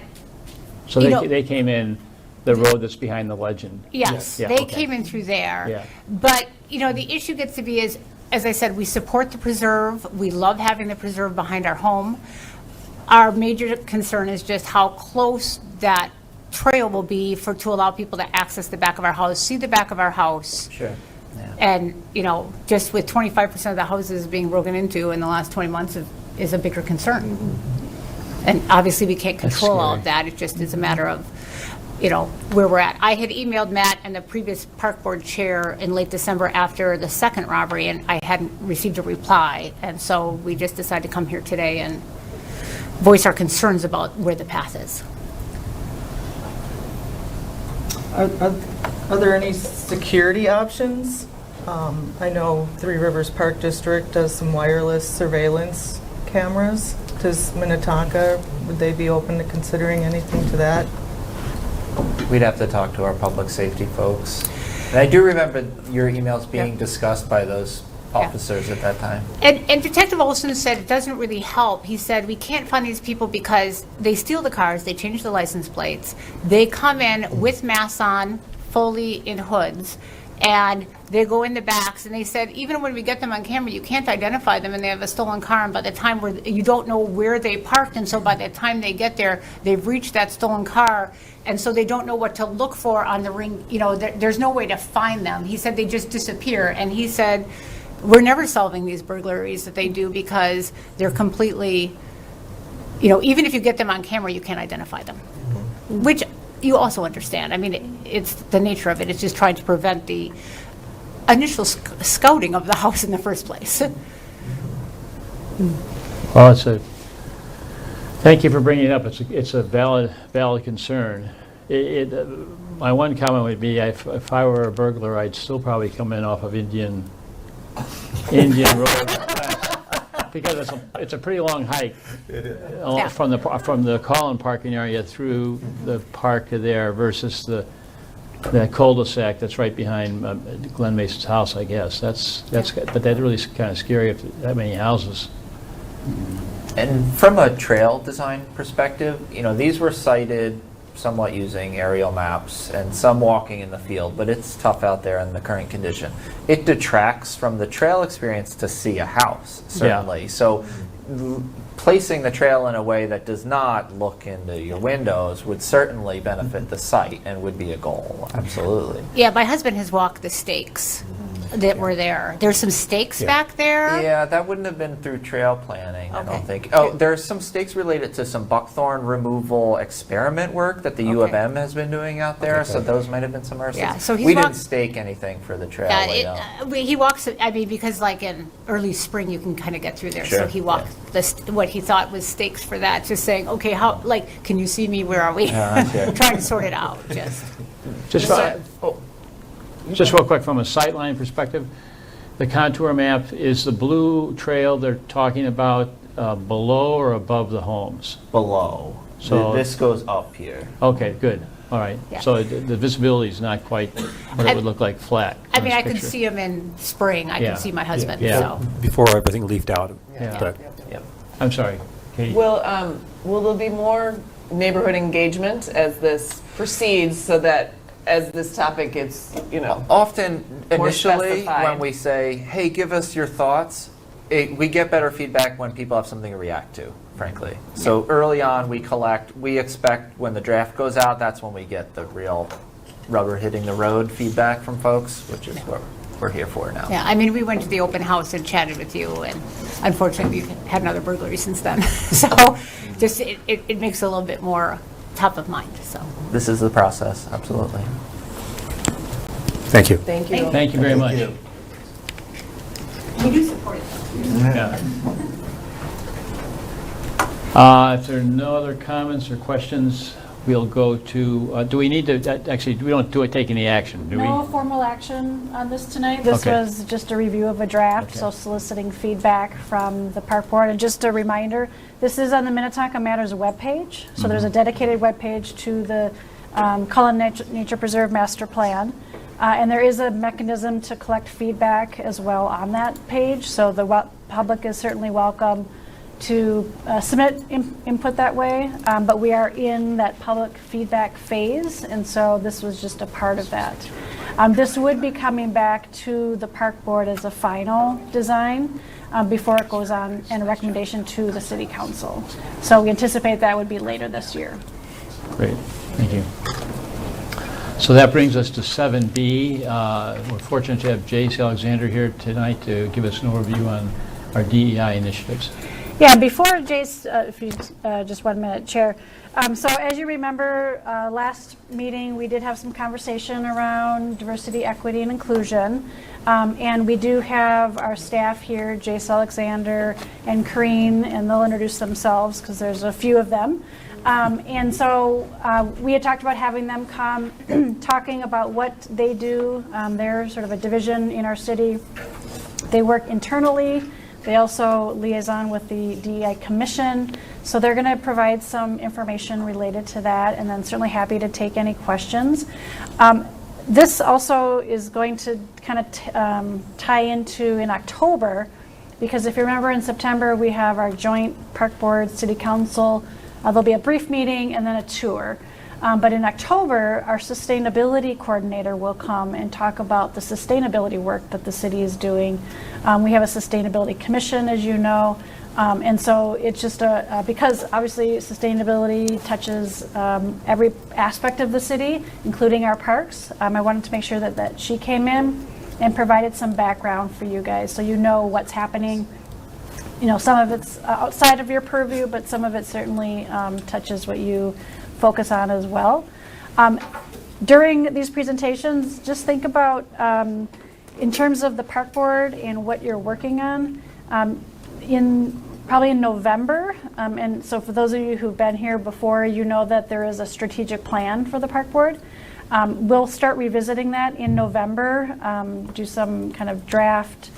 So you know, they came in the road that's behind the legend? yes, Yeah, they okay. came in through there. Yeah. But, you know, the issue gets to be is, as I said, we support the preserve. We love having the preserve behind our home. Our major concern is just how close that trail will be to allow people to access the back of our house, see the back of our house. Sure. Yeah. And, you know, just with 25% of the houses being broken into in the last 20 months is a bigger concern. And obviously, we can't control all of that. It just is a matter of, where we're at. I had emailed Matt and the previous park board chair in late December after the second robbery, and I hadn't received a reply. And so we just decided to come here today and voice our concerns about where the path is. Are there any security options? I know Three Rivers Park District does some wireless surveillance cameras. Does Minnetonka, would they be open to considering anything to that? We'd have to talk to our public safety folks. And I do remember your emails being discussed by those officers at that time. And Detective Olson said it doesn't really help. He said we can't find these people because they steal the cars, they change the license plates, they come in with masks on, fully in hoods, and they go in the backs. And they said even when we get them on camera, you can't identify them, and they have a stolen car. And by the time you don't know where they parked, and so by the time they get there, they've reached that stolen car. And so they don't know what to look for on the ring. There's no way to find them. He said they just disappear. And he said, we're never solving these burglaries that they do because they're completely, even if you get them on camera, you can't identify them. Which you also understand. I mean, it's the nature of it. It's just trying to prevent the initial scouting of the house in the first place. Well, thank you for bringing it up. It's a valid concern. My one comment would be if I were a burglar, I'd still probably come in off of Indian Road because it's a pretty long hike from the Collin parking area through the park there versus that cul-de-sac that's right behind Glenn Mason's house, I guess. But that really is kind of scary if that many houses. And from a trail design perspective, these were cited somewhat using aerial maps and some walking in the field, but it's tough out there in the current condition. It detracts from the trail experience to see a house, certainly. Yeah. So placing the trail in a way that does not look into your windows would certainly benefit the site and would be a goal, absolutely. Yeah, my husband has walked the stakes that were there. There's some stakes back there. Yeah, that wouldn't have been through trail planning, I don't think. Oh, there's some stakes related to some buckthorn removal experiment work that the U of M has been doing out there, so those might have been some of Yeah, so we didn't stake anything for the trail. He walks, because like in early spring you can kind of get through there, so he walked what he thought was stakes for that, just saying, okay, can you see me, where are we? Trying to sort it out, Just real quick, from a sightline perspective, the contour map, is the blue trail they're talking about below or above the homes? Below. So this goes up here. Okay, good. All right. Yeah. So the visibility is not quite what it would look like flat. I could see him in spring. I can see my husband. Yeah. So. Before everything leafed out. Yeah. I'm sorry, Katie. Will there be more neighborhood engagement as this proceeds, so that as this topic gets, often more initially specified? when we say, hey, give us your thoughts, we get better feedback when people have something to react to, frankly. So early on we expect when the draft goes out, that's when we get the real rubber hitting the road feedback from folks, which is what we're here for now. Yeah, we went to the open house and chatted with you, and unfortunately we've had another burglary since then. So just it makes it a little bit more top of mind. So this is the process, absolutely. Thank you. Thank you. Thank you very much. we do support it. Yeah. If there are no other comments or questions, we'll go to, do we need to, actually, we don't take any action, do we? No formal action on this tonight. This Okay. was just a review of a draft, so soliciting feedback from the park board. And just a reminder, this is on the Minnetonka Matters webpage. So there's a dedicated webpage to the Cullen Nature Preserve Master Plan. And there is a mechanism to collect feedback as well on that page. So the public is certainly welcome to submit input that way, but we are in that public feedback phase, and so this was just a part of that. This would be coming back to the park board as a final design before it goes on and a recommendation to the city council. So we anticipate that would be later this year. Great, thank you. So that brings us to 7B. We're fortunate to have Jace Alexander here tonight to give us an overview on our DEI initiatives. Yeah, before Jace, if you, just 1 minute, Chair. So as you remember, last meeting, we did have some conversation around diversity, equity, and inclusion. And we do have our staff here, Jace Alexander and Kareen, and they'll introduce themselves because there's a few of them. And so we had talked about having them come, talking about what they do. They're sort of a division in our city. They work internally. They also liaison with the DEI Commission. So they're going to provide some information related to that, and then certainly happy to take any questions. This also is going to kind of tie into in October, because if you remember in September we have our joint Park Board City Council. There'll be a brief meeting and then a tour. But in October, our sustainability coordinator will come and talk about the sustainability work that the city is doing. We have a sustainability commission, as you know, and so it's just because obviously sustainability touches every aspect of the city, including our parks. I wanted to make sure that she came in and provided some background for you guys so you know what's happening. You know, some of it's outside of your purview, but some of it certainly touches what you focus on as well. During these presentations, just think about, in terms of the park board and what you're working on, probably in November, and so for those of you who've been here before, you know that there is a strategic plan for the park board. We'll start revisiting that in November, do some kind of draft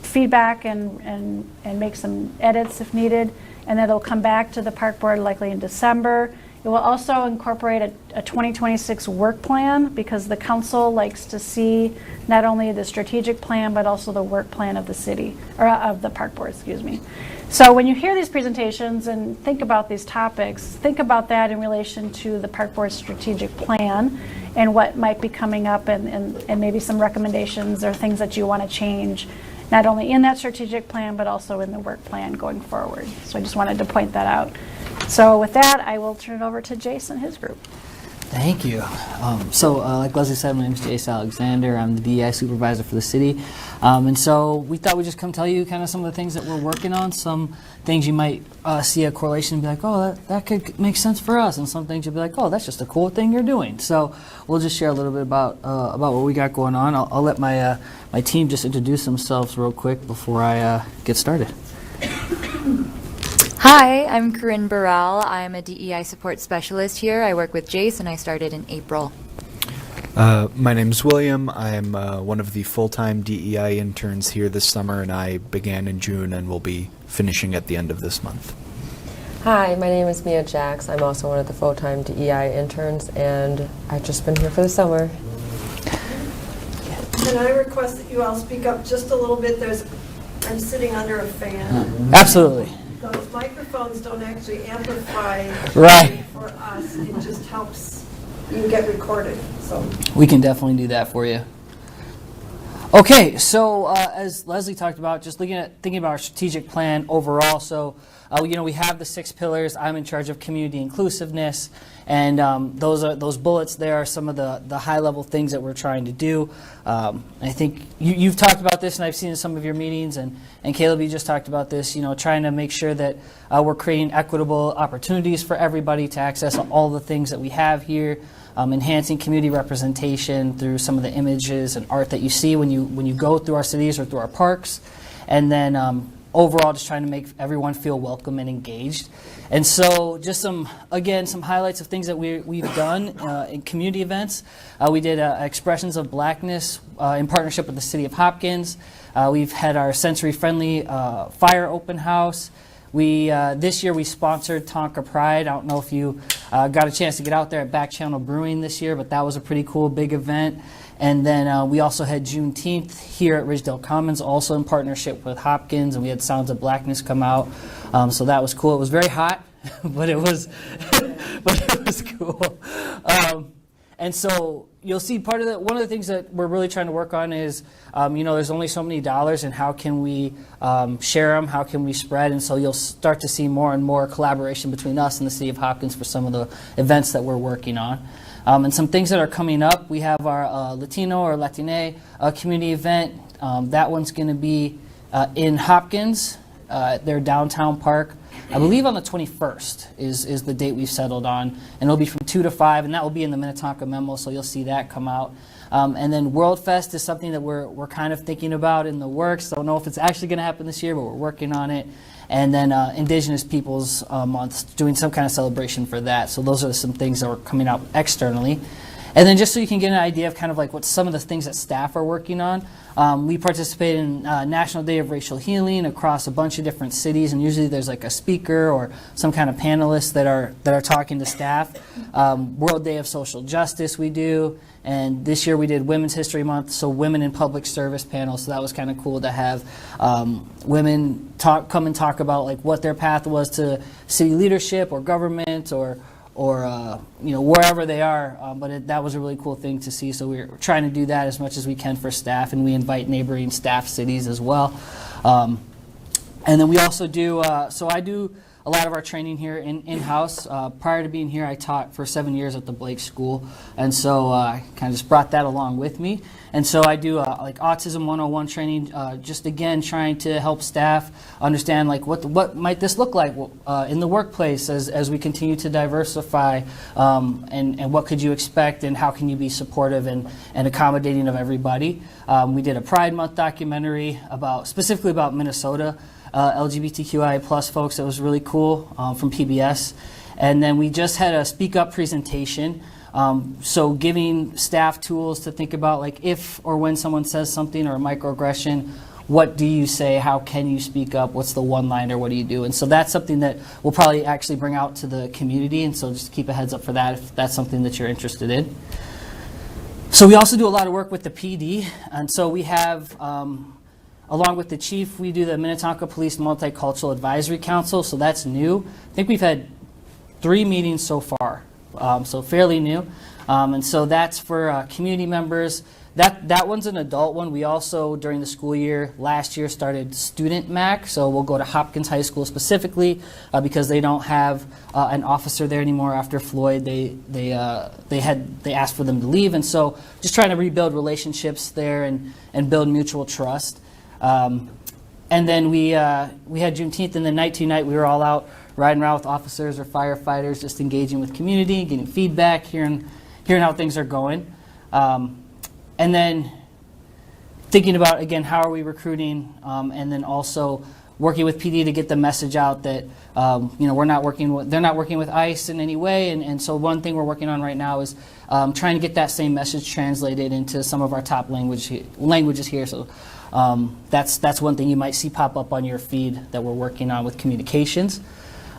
feedback and make some edits if needed, and then it'll come back to the park board likely in December. It will also incorporate a 2026 work plan, because the council likes to see not only the strategic plan but also the work plan of the city, or of the park board, excuse me. So when you hear these presentations and think about these topics, think about that in relation to the park board strategic plan and what might be coming up, and maybe some recommendations or things that you want to change, not only in that strategic plan but also in the work plan going forward. So I just wanted to point that out. So with that, I will turn it over to Jace and his group. Thank you. Like Leslie said, my name is Jace Alexander. I'm the DEI supervisor for the city. And so we thought we'd just come tell you kind of some of the things that we're working on, some things you might see a correlation and be like, oh, that could make sense for us, and some things you'll be like, oh, that's just a cool thing you're doing. So we'll just share a little bit about what we got going on. I'll let my team just introduce themselves real quick before I get started. Hi, I'm Corinne Burrell. I'm a DEI support specialist here. I work with Jace, and I started in April. My name's William. I'm one of the full-time DEI interns here this summer, and I began in June and will be finishing at the end of this month. Hi, my name is Mia Jax. I'm also one of the full-time DEI interns, and I've just been here for the summer. Can I request that you all speak up just a little bit? I'm sitting under a fan. Absolutely. Those microphones don't actually amplify Right. for us. It just helps you get recorded. So We can definitely do that for you. Okay, so as Leslie talked about, just thinking about our strategic plan overall. So, we have the 6 pillars. I'm in charge of community inclusiveness, and those bullets there are some of the high-level things that we're trying to do. I think you've talked about this, and I've seen in some of your meetings, and Caleb, you just talked about this. Trying to make sure that we're creating equitable opportunities for everybody to access all the things that we have here. Enhancing community representation through some of the images and art that you see when you go through our cities or through our parks, and then overall just trying to make everyone feel welcome and engaged. And so just some highlights of things that we've done in community events. We did Expressions of Blackness in partnership with the City of Hopkins. We've had our sensory-friendly fire open house. This year we sponsored Tonka Pride. I don't know if you got a chance to get out there at Back Channel Brewing this year, but that was a pretty cool big event. And then we also had Juneteenth here at Ridgedale Commons, also in partnership with Hopkins, and we had Sounds of Blackness come out. So that was cool. It was very hot, but it was cool. And so you'll see one of the things that we're really trying to work on is, there's only so many dollars, and how can we share them, how can we spread, and so you'll start to see more and more collaboration between us and the City of Hopkins for some of the events that we're working on. And some things that are coming up, we have our Latino or Latine community event. That one's going to be in Hopkins at their downtown park. I believe on the 21st is the date we've settled on, and it'll be from 2 to 5, and that will be in the Minnetonka memo, so you'll see that come out. And then World Fest is something that we're kind of thinking about in the works. Don't know if it's actually going to happen this year, but we're working on it. And then Indigenous Peoples Month, doing some kind of celebration for that. So those are some things that are coming out externally. And then just so you can get an idea of kind of like what some of the things that staff are working on, we participate in National Day of Racial Healing across a bunch of different cities, and usually there's like a speaker or some kind of panelist that are talking to staff. World Day of Social Justice we do, and this year we did Women's History Month, so Women in Public Service panel, so that was kind of cool to have women come and talk about like what their path was to city leadership or government or wherever they are, but that was a really cool thing to see. So we're trying to do that as much as we can for staff, and we invite neighboring staff cities as well. And then we also do, so I do a lot of our training here in-house. Prior to being here, I taught for 7 years at the Blake School, and so I kind of just brought that along with me. And so I do like Autism 101 training, just again trying to help staff understand like what might this look like in the workplace as we continue to diversify, and what could you expect, and how can you be supportive and accommodating of everybody. We did a Pride Month documentary specifically about Minnesota. LGBTQI plus folks. That was really cool from PBS. And then we just had a Speak Up presentation. So giving staff tools to think about like if or when someone says something or a microaggression, what do you say? How can you speak up? What's the one-liner? What do you do? And so that's something that we'll probably actually bring out to the community. And so just keep a heads up for that if that's something that you're interested in. So we also do a lot of work with the PD. And so we have... along with the chief, we do the Minnetonka Police Multicultural Advisory Council, so that's new. I think we've had 3 meetings so far, so fairly new. And so that's for community members. That one's an adult one. We also, during the school year, last year started Student MAC, so we'll go to Hopkins High School specifically because they don't have an officer there anymore after Floyd. They asked for them to leave, and so just trying to rebuild relationships there and build mutual trust. And then we had Juneteenth, and the night to night we were all out riding around with officers or firefighters, just engaging with community, getting feedback, hearing how things are going. And then thinking about, again, how are we recruiting, and then also working with PD to get the message out that they're not working with ICE in any way. And so one thing we're working on right now is trying to get that same message translated into some of our top languages here. So that's one thing you might see pop up on your feed that we're working on with communications.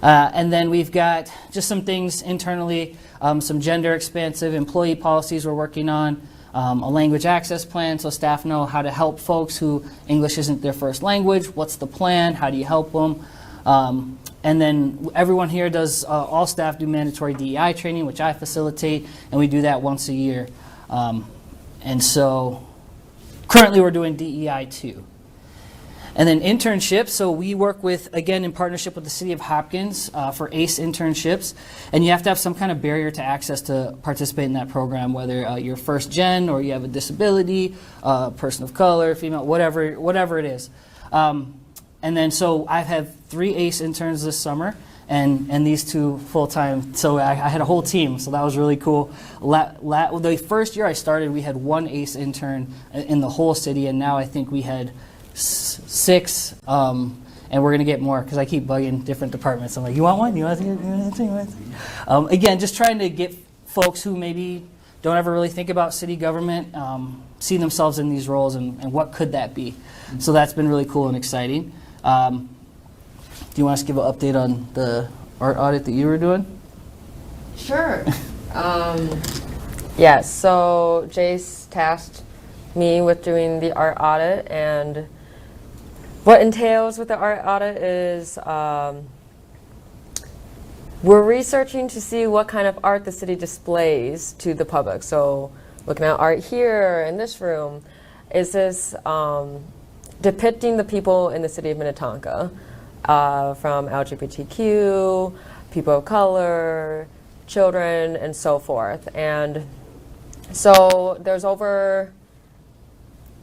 And then we've got just some things internally, some gender expansive employee policies we're working on, a language access plan so staff know how to help folks who English isn't their first language. What's the plan? How do you help them? And then everyone here does, all staff do mandatory DEI training, which I facilitate, and we do that once a year. And so currently we're doing DEI 2. And then internships, so we work with, again, in partnership with the City of Hopkins for ACE internships. And you have to have some kind of barrier to access to participate in that program, whether you're first gen or you have a disability, person of color, female, whatever it is. And then so I've had 3 ACE interns this summer and these 2 full-time. So I had a whole team, so that was really cool. The first year I started, we had 1 ACE intern in the whole city, and now I think we had 6, and we're going to get more because I keep bugging different departments. I'm like, you want one? You want to? Again, just trying to get folks who maybe don't ever really think about city government, see themselves in these roles, and what could that be? So that's been really cool and exciting. Do you want us to give an update on the art audit that you were doing? Sure. Yes, so Jace tasked me with doing the art audit, and what entails with the art audit is we're researching to see what kind of art the city displays to the public. So looking at art here in this room, is this depicting the people in the city of Minnetonka, from LGBTQ, people of color, children, and so forth. And so there's over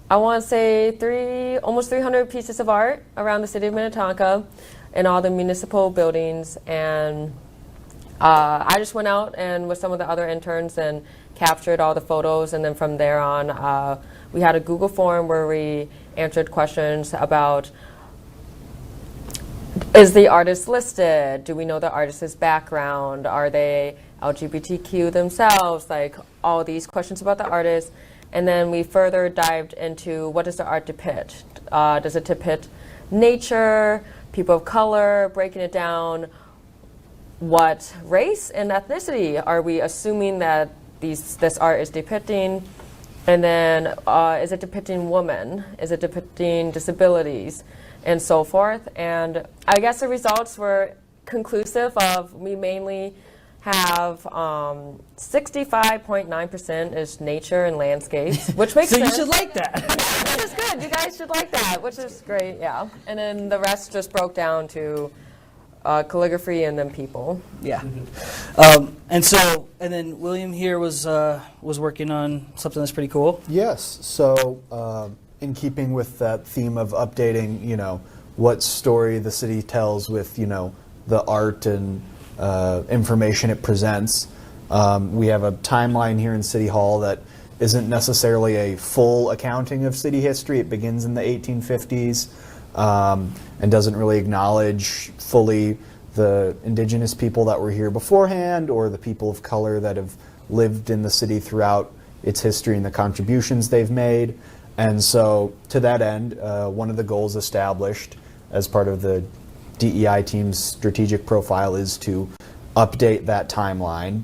I want to say almost 300 pieces of art around the city of Minnetonka and all the municipal buildings. And I just went out and with some of the other interns and captured all the photos. And then from there on, we had a Google form where we answered questions about, is the artist listed? Do we know the artist's background? Are they LGBTQ themselves? Like all these questions about the artist. And then we further dived into what does the art depict? Does it depict nature, people of color, breaking it down? What race and ethnicity are we assuming that this art is depicting? And then is it depicting women? Is it depicting disabilities? And so forth. And I guess the results were conclusive of we mainly have 65.9% is nature and landscapes, which makes So sense. you should like that. Which is good. You guys should like that, which is great, yeah. And then the rest just broke down to calligraphy and then people. Yeah. And then William here was working on something that's pretty cool. Yes. So, in keeping with that theme of updating, what story the city tells with, the art and information it presents, we have a timeline here in City Hall that isn't necessarily a full accounting of city history. It begins in the 1850s and doesn't really acknowledge fully the indigenous people that were here beforehand or the people of color that have lived in the city throughout its history and the contributions they've made. And so to that end, one of the goals established as part of the DEI team's strategic profile is to update that timeline.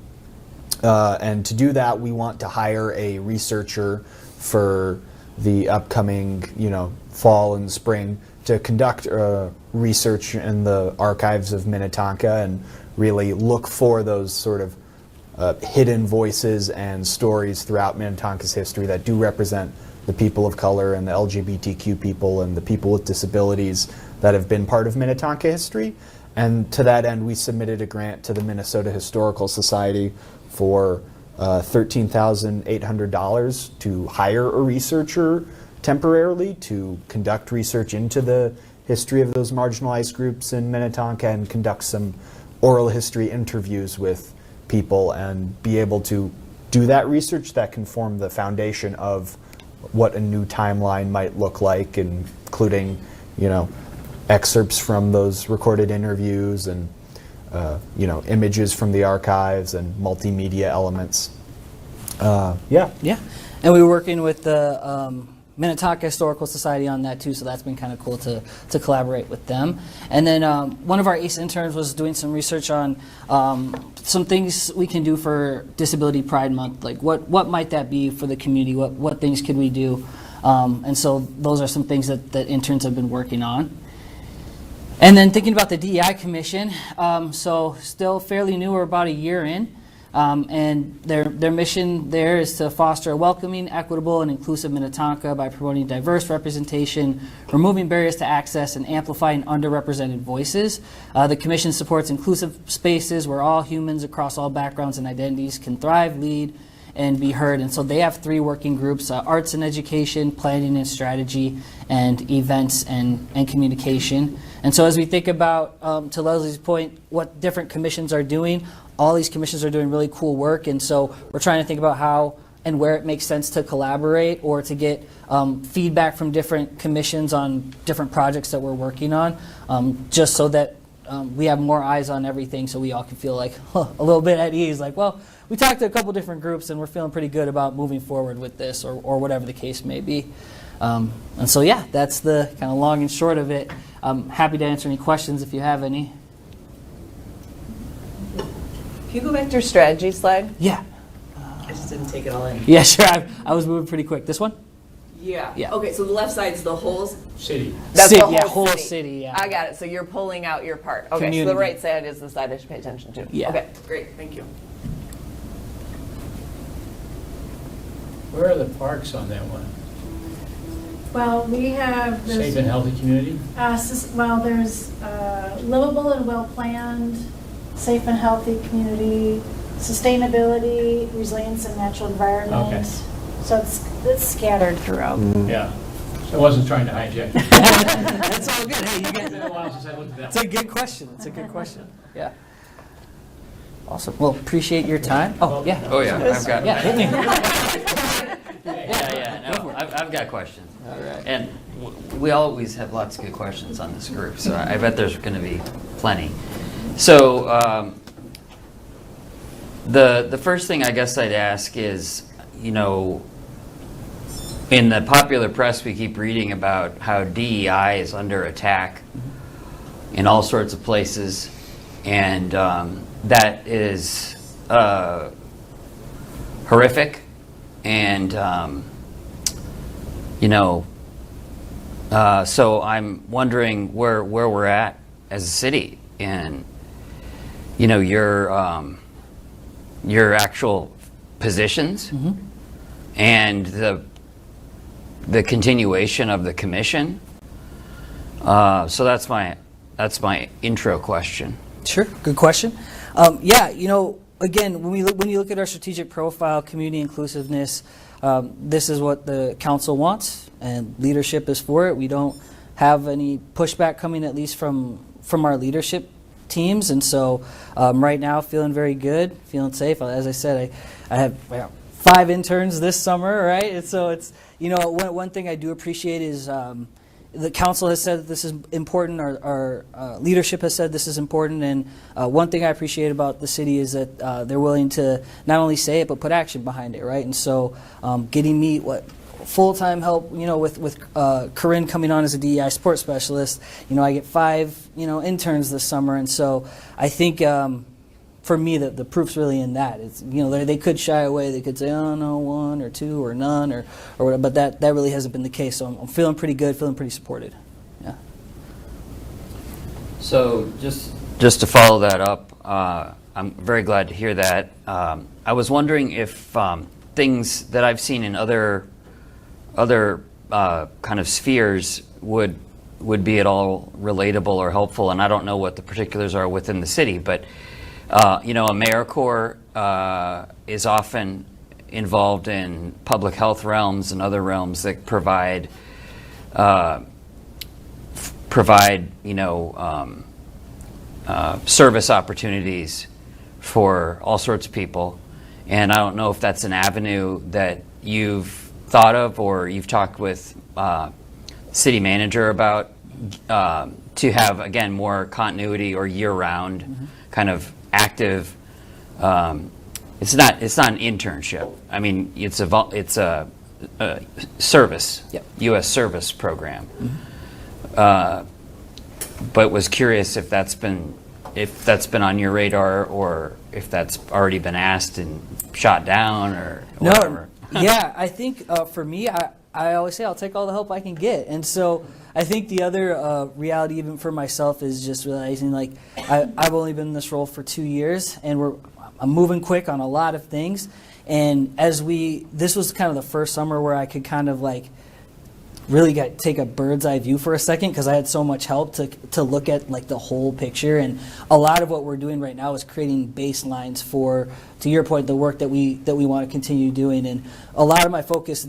And to do that, we want to hire a researcher for the upcoming, fall and spring to conduct research in the archives of Minnetonka and really look for those sort of hidden voices and stories throughout Minnetonka's history that do represent the people of color and the LGBTQ people and the people with disabilities that have been part of Minnetonka history. And to that end, we submitted a grant to the Minnesota Historical Society for $13,800 to hire a researcher temporarily to conduct research into the history of those marginalized groups in Minnetonka and conduct some oral history interviews with people and be able to do that research that can form the foundation of what a new timeline might look like, including, excerpts from those recorded interviews and, images from the archives and multimedia elements. Yeah. And we were working with the Minnetonka Historical Society on that too, so that's been kind of cool to collaborate with them. And then one of our ACE interns was doing some research on some things we can do for Disability Pride Month, like what might that be for the community, what things could we do, and so those are some things that interns have been working on. And then thinking about the DEI Commission, so still fairly new, we're about a year in. And their mission there is to foster a welcoming, equitable, and inclusive Minnetonka by promoting diverse representation, removing barriers to access, and amplifying underrepresented voices. The Commission supports inclusive spaces where all humans across all backgrounds and identities can thrive, lead, and be heard. And so they have 3 working groups, arts and education, planning and strategy, and events and communication. And so as we think about, to Leslie's point, what different commissions are doing, all these commissions are doing really cool work, and so we're trying to think about how and where it makes sense to collaborate or to get feedback from different commissions on different projects that we're working on, just so that we have more eyes on everything so we all can feel like a little bit at ease, like, well, we talked to a couple different groups and we're feeling pretty good about moving forward with this or whatever the case may be. And so, yeah, that's the kind of long and short of it. I'm happy to answer any questions if you have any. Can you go back to your strategy slide? Yeah. I just didn't take it all in. Yeah, sure. I was moving pretty quick. This one? Yeah. Yeah. Okay, so the left side's the whole City. That's City, the whole yeah, whole city. city, yeah. I got it. So you're pulling out your part. Okay, so Community. the right side is the side I should pay attention to. Yeah. Okay, great. Thank you. Where are the parks on that one? Well, we have, Safe and healthy community? there's livable and well-planned, safe and healthy community, sustainability, resilience and natural environment, Okay. So it's scattered throughout. Yeah. So I wasn't trying to hijack. That's all good. Hey, you It's get been a while since I looked at that. It's a good question. It's a good question. Yeah. Awesome. Well, appreciate your time. Oh, yeah. Oh, yeah, I've got. Yeah, hit me. No, I've got questions. All right. And we always have lots of good questions on this group, so I bet there's going to be plenty. So the first thing I guess I'd ask is, you know, in the popular press we keep reading about how DEI is under attack in all sorts of places, and that is horrific, and you know, so I'm wondering where we're at as a city, and you know, your actual positions and the continuation of the commission. So that's my intro question. Sure, good question. Yeah, you know, again, when you look at our strategic profile, community inclusiveness, this is what the council wants, and leadership is for it. We don't have any pushback coming, at least from our leadership teams, and so right now, feeling very good, feeling safe. As I said, I have 5 interns this summer, right? And so it's, you know, one thing I do appreciate is the council has said that this is important, our leadership has said this is important, and one thing I appreciate about the city is that they're willing to not only say it, but put action behind it, right? And so getting me full-time help, you know, with Corinne coming on as a DEI sports specialist, you know, I get 5, you know, interns this summer, and so I think for me, the proof's really in that. It's, you know, they could shy away. They could say, oh, no, 1 or 2 or none or whatever, but that really hasn't been the case. So I'm feeling pretty good, feeling pretty supported. Yeah. So just to follow that up, I'm very glad to hear that. I was wondering if things that I've seen in other kind of spheres would be at all relatable or helpful, and I don't know what the particulars are within the city, but you know, AmeriCorps is often involved in public health realms and other realms that provide you know, service opportunities for all sorts of people, and I don't know if that's an avenue that you've thought of or you've talked with city manager about to have, again, more continuity or year-round kind of active. It's not an internship. I mean, it's a service, U.S. service program. But was curious if that's been on your radar, or if that's already been asked and shot down, or whatever. No, yeah, I think for me, I always say I'll take all the help I can get, and so I think the other reality, even for myself, is just realizing, like, I've only been in this role for 2 years, and I'm moving quick on a lot of things. And this was kind of the first summer where I could kind of like really take a bird's eye view for a second, because I had so much help to look at like the whole picture. And a lot of what we're doing right now is creating baselines for, to your point, the work that we want to continue doing. And a lot of my focus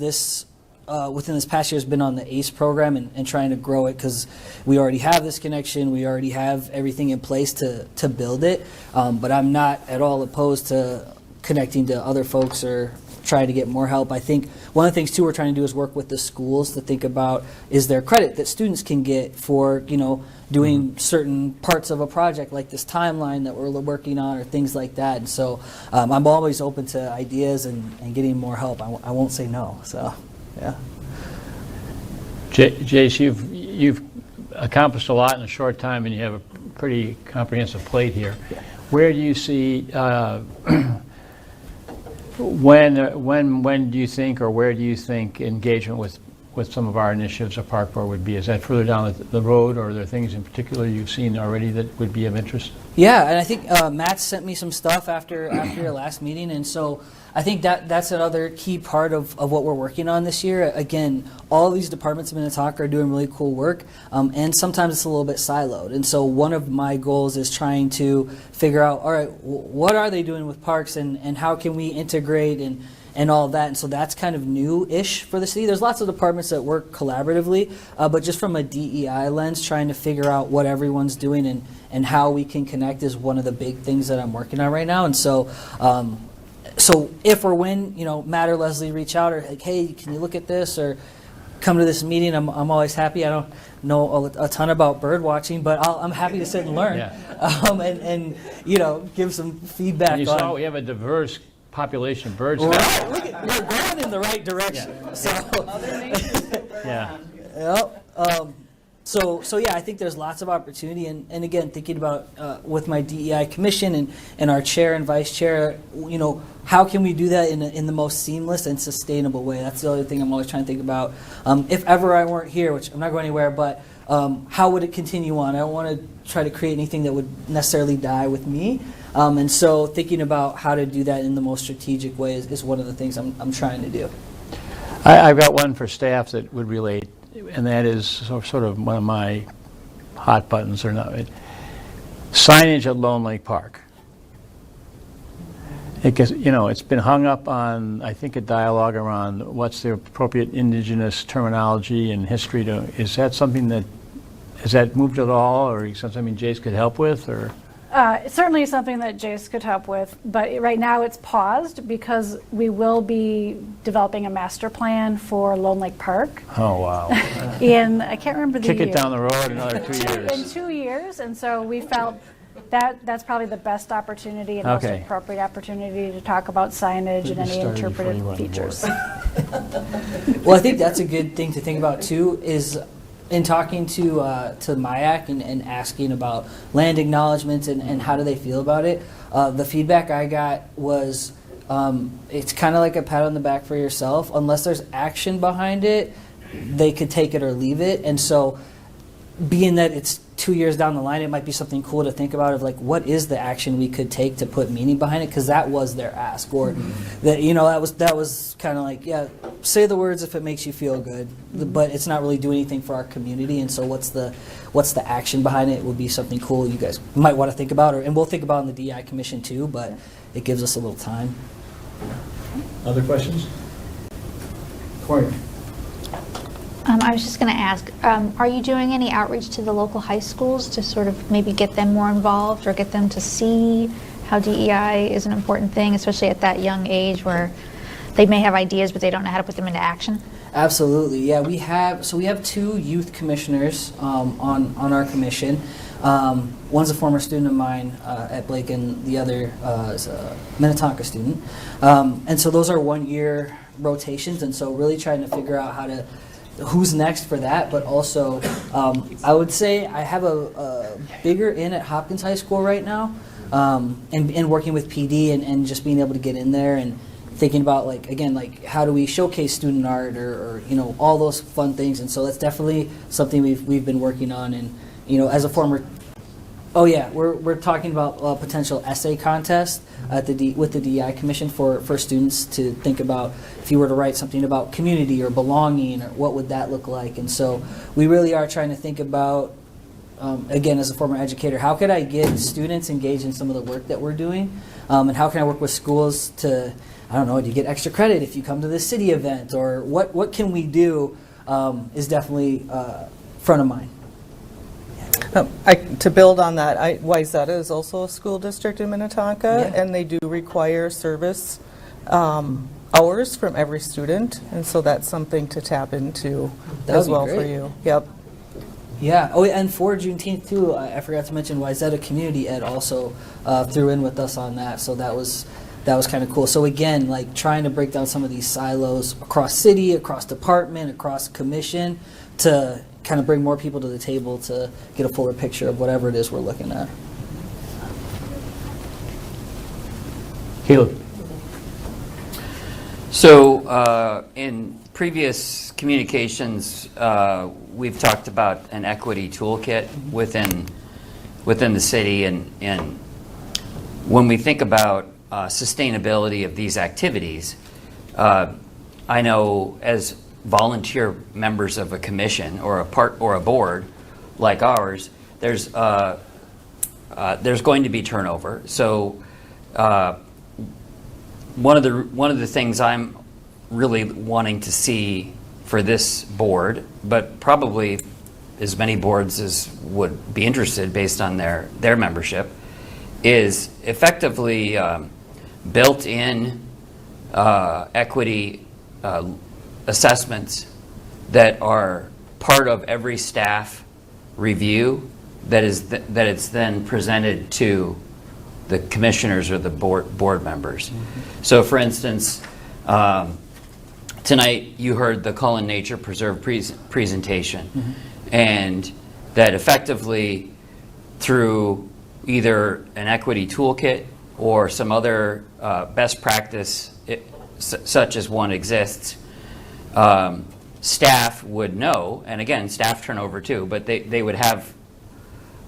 within this past year has been on the ACE program and trying to grow it, because we already have this connection, we already have everything in place to build it, but I'm not at all opposed to connecting to other folks or trying to get more help. I think one of the things too we're trying to do is work with the schools to think about, is there credit that students can get for, you know, doing certain parts of a project like this timeline that we're working on, or things like that. And so I'm always open to ideas and getting more help. I won't say no. So. Yeah. Jace, you've accomplished a lot in a short time, and you have a pretty comprehensive plate here. Yeah. Where do you see when do you think, or where do you think engagement with some of our initiatives at Park Board would be? Is that further down the road, or are there things in particular you've seen already that would be of interest? Yeah, and I think Matt sent me some stuff after your last meeting, and so I think that's another key part of what we're working on this year. Again, all these departments in Minnetonka are doing really cool work, and sometimes it's a little bit siloed. And so one of my goals is trying to figure out, all right, what are they doing with parks, and how can we integrate and all that. And so that's kind of new-ish for the city. There's lots of departments that work collaboratively, but just from a DEI lens, trying to figure out what everyone's doing and how we can connect is one of the big things that I'm working on right now. And so, so if or when, Matt or Leslie reach out or like, hey, can you look at this or come to this meeting, I'm always happy. I don't know a ton about bird watching, but I'm happy to sit and learn and give some feedback. And you saw we have a diverse population of birds now. Right, look at, we're going in the right direction. So, Yeah. So yeah, I think there's lots of opportunity, and again, thinking about with my DEI commission and our chair and vice chair, how can we do that in the most seamless and sustainable way? That's the other thing I'm always trying to think about. If ever I weren't here, which I'm not going anywhere, but how would it continue on? I don't want to try to create anything that would necessarily die with me. And so thinking about how to do that in the most strategic way is one of the things I'm trying to do. I've got one for staff that would relate, and that is sort of one of my hot buttons, or not. Signage at Lone Lake Park. It gets, it's been hung up on, I think, a dialogue around what's the appropriate indigenous terminology and history to. Is that something that has that moved at all, or is that something Jace could help with, or? It's certainly something that Jace could help with, but right now it's paused because we will be developing a master plan for Lone Lake Park. Oh, wow. I can't remember the Kick year. it down the road another 2 years. In 2 years, and so we felt that's probably the best opportunity and most appropriate opportunity to talk about signage and any interpretive features. Well, I think that's a good thing to think about too, is in talking to MIAC and asking about land acknowledgements and how do they feel about it, the feedback I got was it's kind of like a pat on the back for yourself. Unless there's action behind it, they could take it or leave it. And so being that it's 2 years down the line, it might be something cool to think about of like, what is the action we could take to put meaning behind it? Because that was their ask, or that was kind of like, yeah, say the words if it makes you feel good, but it's not really doing anything for our community. And so what's the action behind it would be something cool you guys might want to think about, and we'll think about in the DI commission too, but it gives us a little time. Other questions? Corey. I was just going to ask, are you doing any outreach to the local high schools to sort of maybe get them more involved or get them to see how DEI is an important thing, especially at that young age where they may have ideas but they don't know how to put them into action? Absolutely, yeah. We have 2 youth commissioners on our commission. One's a former student of mine at Blake, and the other is a Minnetonka student. And so those are 1-year rotations, and so really trying to figure out who's next for that, but also I would say I have a bigger in at Hopkins High School right now, and working with PD and just being able to get in there and thinking about how do we showcase student art or all those fun things. And so that's definitely something we've been working on. And as a former we're talking about a potential essay contest at with the DEI Commission for students to think about if you were to write something about community or belonging, or what would that look like. And so we really are trying to think about, again, as a former educator, how could I get students engaged in some of the work that we're doing, and how can I work with schools to, I don't know, do you get extra credit if you come to this city event, or what can we do is definitely front of mind. To build on that, Wayzata is also a school district in Minnetonka, and they do require service hours from every student, and so that's something to tap into as well for you. Yep. Yeah. Oh, and for Juneteenth too, I forgot to mention Wayzata Community Ed also threw in with us on that, so that was kind of cool. So again, like trying to break down some of these silos across city, across department, across commission, to kind of bring more people to the table to get a fuller picture of whatever it is we're looking at. Caleb. So in previous communications, we've talked about an equity toolkit within the city, and when we think about sustainability of these activities, I know as volunteer members of a commission or a board like ours, there's going to be turnover. So one of the things I'm really wanting to see for this board, but probably as many boards as would be interested based on their membership, is effectively built-in equity assessments that are part of every staff review that it's then presented to the commissioners or the board members. So for instance, tonight you heard the Cullen Nature Preserve presentation, and that effectively through either an equity toolkit or some other best practice such as one exists, staff would know, and again, staff turnover too, but they would have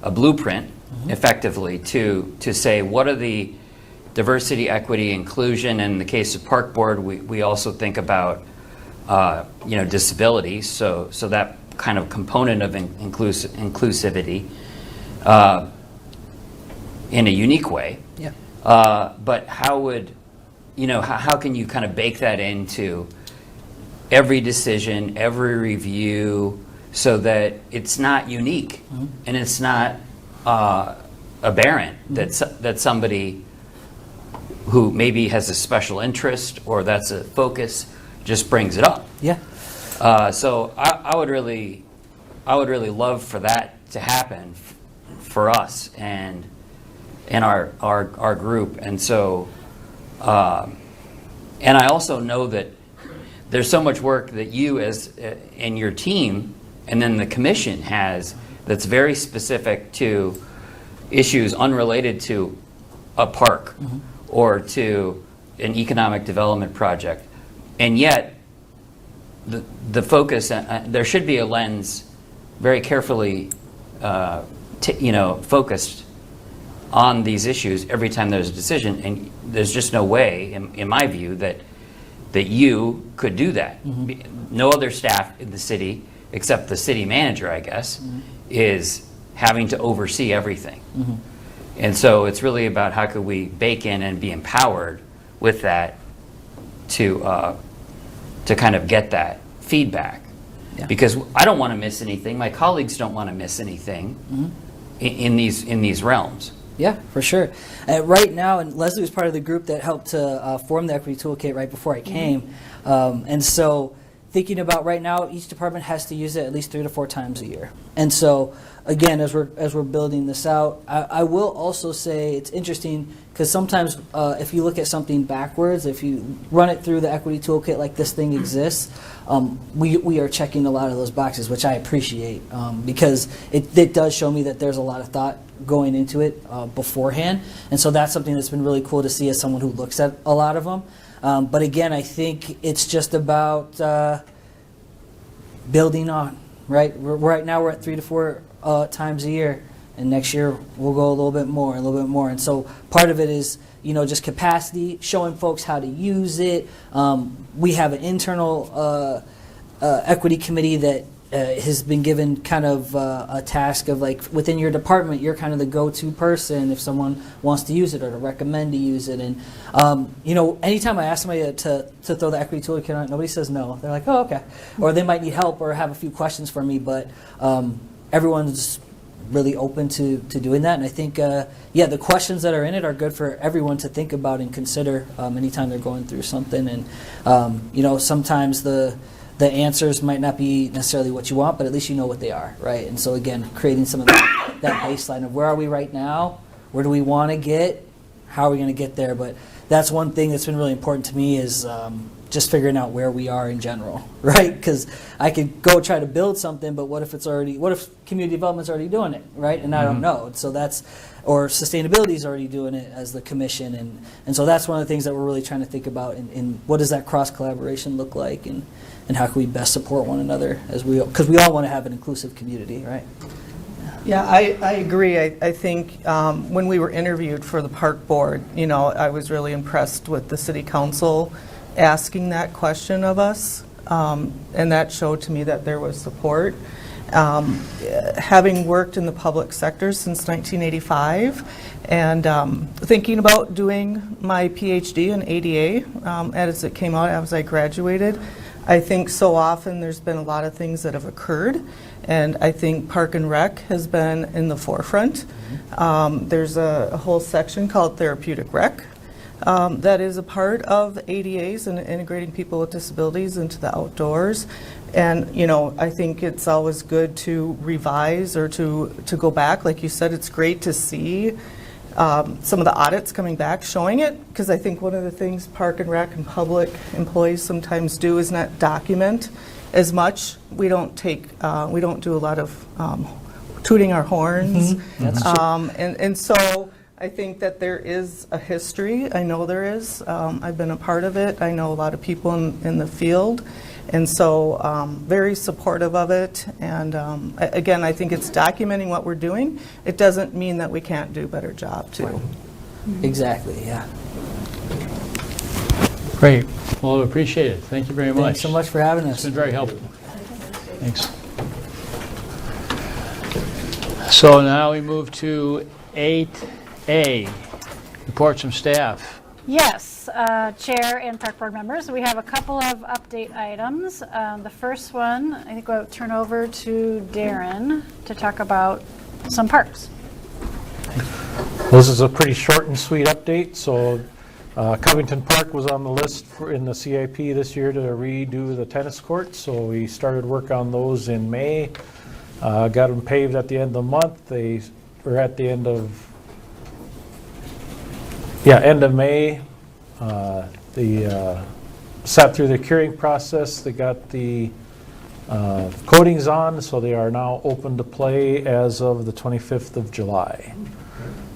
a blueprint effectively to say what are the diversity, equity, inclusion. In the case of Park Board, we also think about disability, so that kind of component of inclusivity in a unique way. Yeah. But how would how can you kind of bake that into every decision, every review, so that it's not unique and it's not aberrant that somebody who maybe has a special interest or that's a focus just brings it up. Yeah. So I would really love for that to happen for us and our group. And so and I also know that there's so much work that you and your team and then the commission has that's very specific to issues unrelated to a park or to an economic development project. And yet the focus, there should be a lens very carefully focused on these issues every time there's a decision, and there's just no way, in my view, that you could do that. No other staff in the city, except the city manager, I guess, is having to oversee everything. And so it's really about how could we bake in and be empowered with that to kind of get that feedback. Yeah. Because I don't want to miss anything. My colleagues don't want to miss anything in these realms. Yeah, for sure. Right now, and Leslie was part of the group that helped to form the equity toolkit right before I came. And so thinking about right now, each department has to use it at least 3 to 4 times a year. And so again, as we're building this out, I will also say it's interesting because sometimes if you look at something backwards, if you run it through the equity toolkit like this thing exists, we are checking a lot of those boxes, which I appreciate because it does show me that there's a lot of thought going into it beforehand. And so that's something that's been really cool to see as someone who looks at a lot of them. But again, I think it's just about building on, right? Right now we're at 3 to 4 times a year, and next year we'll go a little bit more, a little bit more. And so part of it is, just capacity, showing folks how to use it. We have an internal equity committee that has been given kind of a task of like within your department, you're kind of the go-to person if someone wants to use it or to recommend to use it. And anytime I ask somebody to throw the equity toolkit on, nobody says no. They're like, oh, okay. Or they might need help or have a few questions for me, but everyone's really open to doing that. And I think, the questions that are in it are good for everyone to think about and consider anytime they're going through something. And, sometimes the answers might not be necessarily what you want, but at least you know what they are, right? And so again, creating some of that baseline of where are we right now? Where do we want to get? How are we going to get there? But that's one thing that's been really important to me is just figuring out where we are in general, right? Because I could go try to build something, but what if community development's already doing it, right? And I don't know. So or sustainability is already doing it as the commission. And so that's one of the things that we're really trying to think about in what does that cross-collaboration look like and how can we best support one another because we all want to have an inclusive community, right? Yeah, I agree. I think when we were interviewed for the park board, I was really impressed with the city council asking that question of us, and that showed to me that there was support. Having worked in the public sector since 1985 and thinking about doing my PhD in ADA as it came out as I graduated, I think so often there's been a lot of things that have occurred, and I think Park and Rec has been in the forefront. There's a whole section called Therapeutic Rec that is a part of ADAs and integrating people with disabilities into the outdoors. And, you know, I think it's always good to revise or to go back. Like you said, it's great to see some of the audits coming back showing it, because I think one of the things Park and Rec and public employees sometimes do is not document as much. We don't do a lot of tooting our horns. That's true. And so I think that there is a history. I know there is. I've been a part of it. I know a lot of people in the field. And so very supportive of it. And again, I think it's documenting what we're doing. It doesn't mean that we can't do a better job, too. Exactly, yeah. Great. Well, appreciate it. Thank you very much. Thanks so much for having us. It's been very helpful. Thanks. So now we move to 8A, reports from staff. Yes, Chair and Park Board members, we have a couple of update items. The first one, I think we'll turn over to Darren to talk about some parks. This is a pretty short and sweet update. So Covington Park was on the list in the CIP this year to redo the tennis courts. So we started work on those in May. Got them paved at the end of the month. They were at the end of May. They sat through the curing process. They got the coatings on, so they are now open to play as of the 25th of July.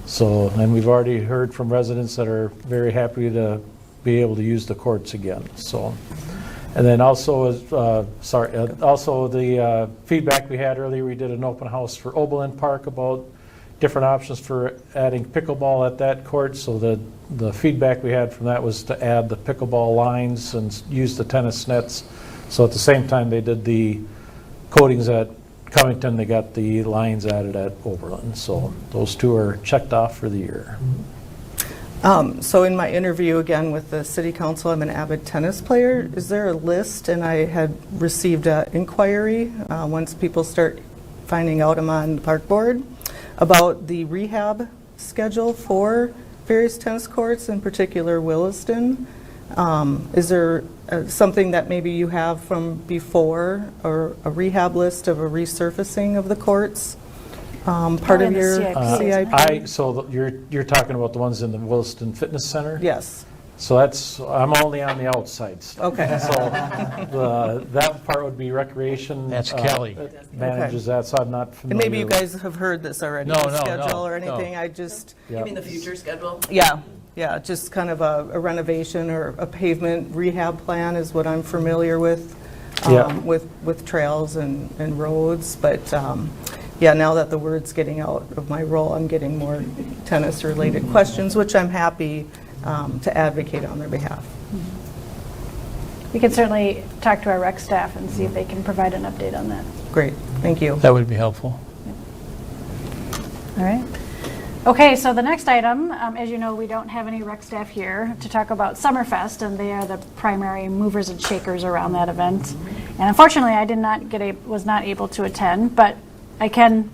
So, and we've already heard from residents that are very happy to be able to use the courts again. So, and then also, also the feedback we had earlier, we did an open house for Oberlin Park about different options for adding pickleball at that court. So the feedback we had from that was to add the pickleball lines and use the tennis nets. So at the same time they did the coatings at Covington, they got the lines added at Oberlin. So those two are checked off for the year. So in my interview again with the City Council, I'm an avid tennis player. Is there a list, and I had received an inquiry once people start finding out I'm on the park board, about the rehab schedule for various tennis courts, in particular Williston. Is there something that maybe you have from before, or a rehab list of a resurfacing of the courts? Part of your CIP? So you're talking about the ones in the Williston Fitness Center? Yes. So I'm only on the outside stuff. Okay. So that part would be recreation. That's Kelly. Manages that, so I'm not familiar. And maybe you guys have heard this already, the schedule or anything. I just... You mean the future schedule? Yeah, just kind of a renovation or a pavement rehab plan is what I'm familiar with, with trails and roads. But yeah, now that the word's getting out of my role, I'm getting more tennis-related questions, which I'm happy to advocate on their behalf. We can certainly talk to our rec staff and see if they can provide an update on that. Great, thank you. That would be helpful. All right. Okay, so the next item, as you know, we don't have any rec staff here to talk about Summerfest, and they are the primary movers and shakers around that event. And unfortunately, I was not able to attend, but I can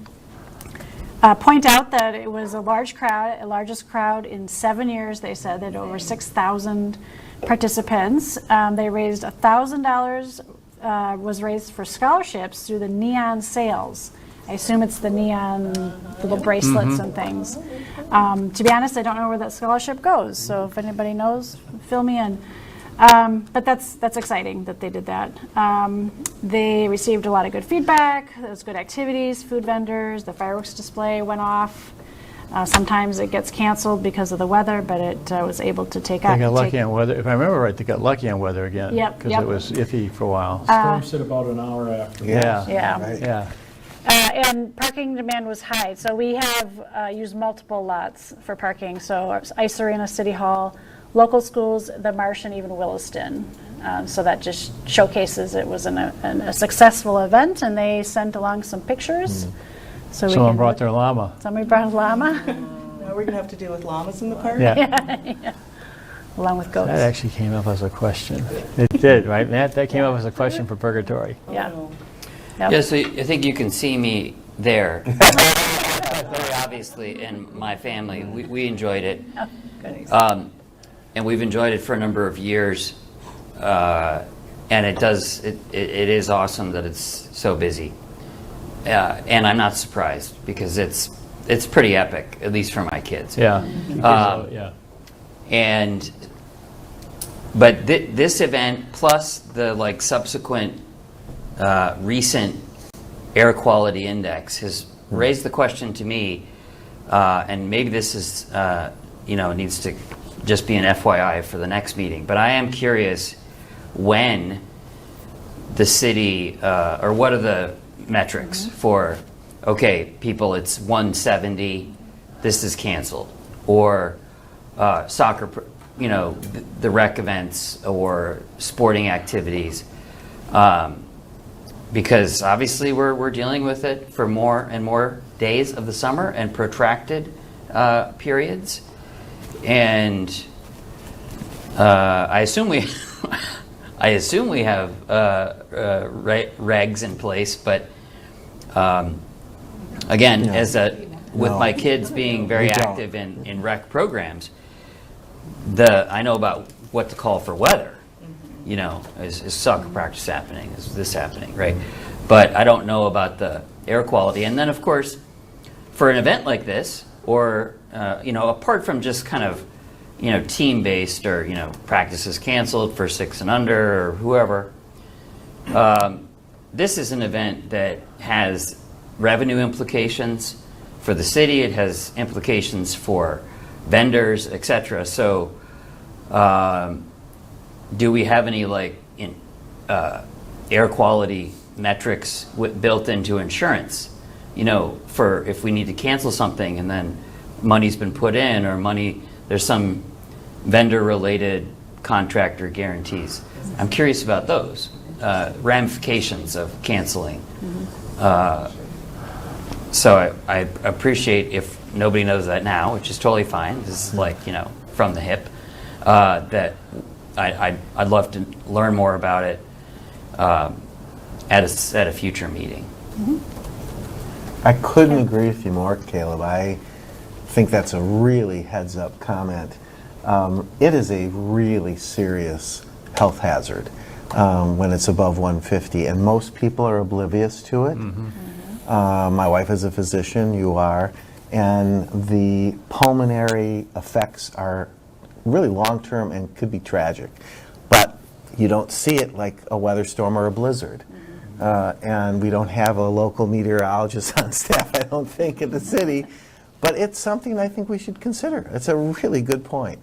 point out that it was a large crowd, the largest crowd in 7 years. They said that over 6,000 participants. They raised $1,000 was raised for scholarships through the neon sales. I assume it's the neon little bracelets and things. To be honest, I don't know where that scholarship goes, so if anybody knows, fill me in. But that's exciting that they did that. They received a lot of good feedback. There was good activities, food vendors, the fireworks display went off. Sometimes it gets canceled because of the weather, but it was able to take They got lucky on weather. If I remember right, they got lucky on weather again. Yep, Because yep. it was iffy for a while. Storms hit about an hour after. Yeah. And parking demand was high, so we have used multiple lots for parking. So Ice Arena, City Hall, local schools, the Marsh and even Williston. So that just showcases it was a successful event, and they sent along some pictures. So Someone brought their llama. Somebody brought a llama. Now we're going to have to deal with llamas in the park? Yeah. Along with goats. That actually came up as a question. It did, right, Matt? That came up as a question for Purgatory. Yeah. Yeah, so I think you can see me there. Very obviously, in my family, we enjoyed it. Oh, good. And we've enjoyed it for a number of years. And it is awesome that it's so busy. And I'm not surprised because it's pretty epic, at least for my kids. Yeah. Yeah. But this event plus the subsequent recent air quality index has raised the question to me, and maybe this is needs to just be an FYI for the next meeting. But I am curious when the city or what are the metrics for? Okay, people, it's 170. This is canceled, or soccer. The rec events or sporting activities, because obviously we're dealing with it for more and more days of the summer and protracted periods, and I assume we have regs in place, but again, with my kids being very active in rec programs. I know about what to call for weather. Is soccer practice happening? Is this happening? Right? But I don't know about the air quality. And then, of course, for an event like this, or apart from just kind of team-based or practices canceled for 6 and under or whoever, this is an event that has revenue implications for the city. It has implications for vendors, etc. So, do we have any air quality metrics built into insurance? For if we need to cancel something and then money's been put in, or there's some vendor-related contractor guarantees. I'm curious about those ramifications of canceling. So I appreciate if nobody knows that now, which is totally fine. This is from the hip. That I'd love to learn more about it at a future meeting. I couldn't agree with you more, Caleb. I think that's a really heads-up comment. It is a really serious health hazard when it's above 150, and most people are oblivious to it. My wife is a physician, you are, and the pulmonary effects are really long-term and could be tragic. But you don't see it like a weather storm or a blizzard. And we don't have a local meteorologist on staff, I don't think, at the city. But it's something I think we should consider. It's a really good point.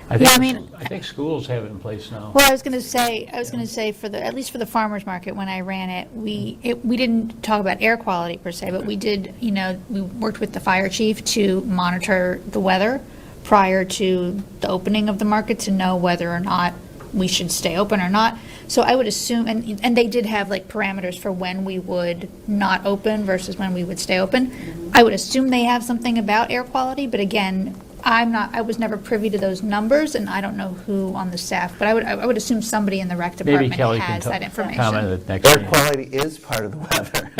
I think schools have it in place now. Well, I was going to say at least for the farmers market, when I ran it, we didn't talk about air quality per se, but we did, we worked with the fire chief to monitor the weather prior to the opening of the market to know whether or not we should stay open or not. So I would assume, and they did have parameters for when we would not open versus when we would stay open. I would assume they have something about air quality, but again, I was never privy to those numbers, and I don't know who on the staff, but I would assume somebody in the rec department has that information. Air quality is part of the weather.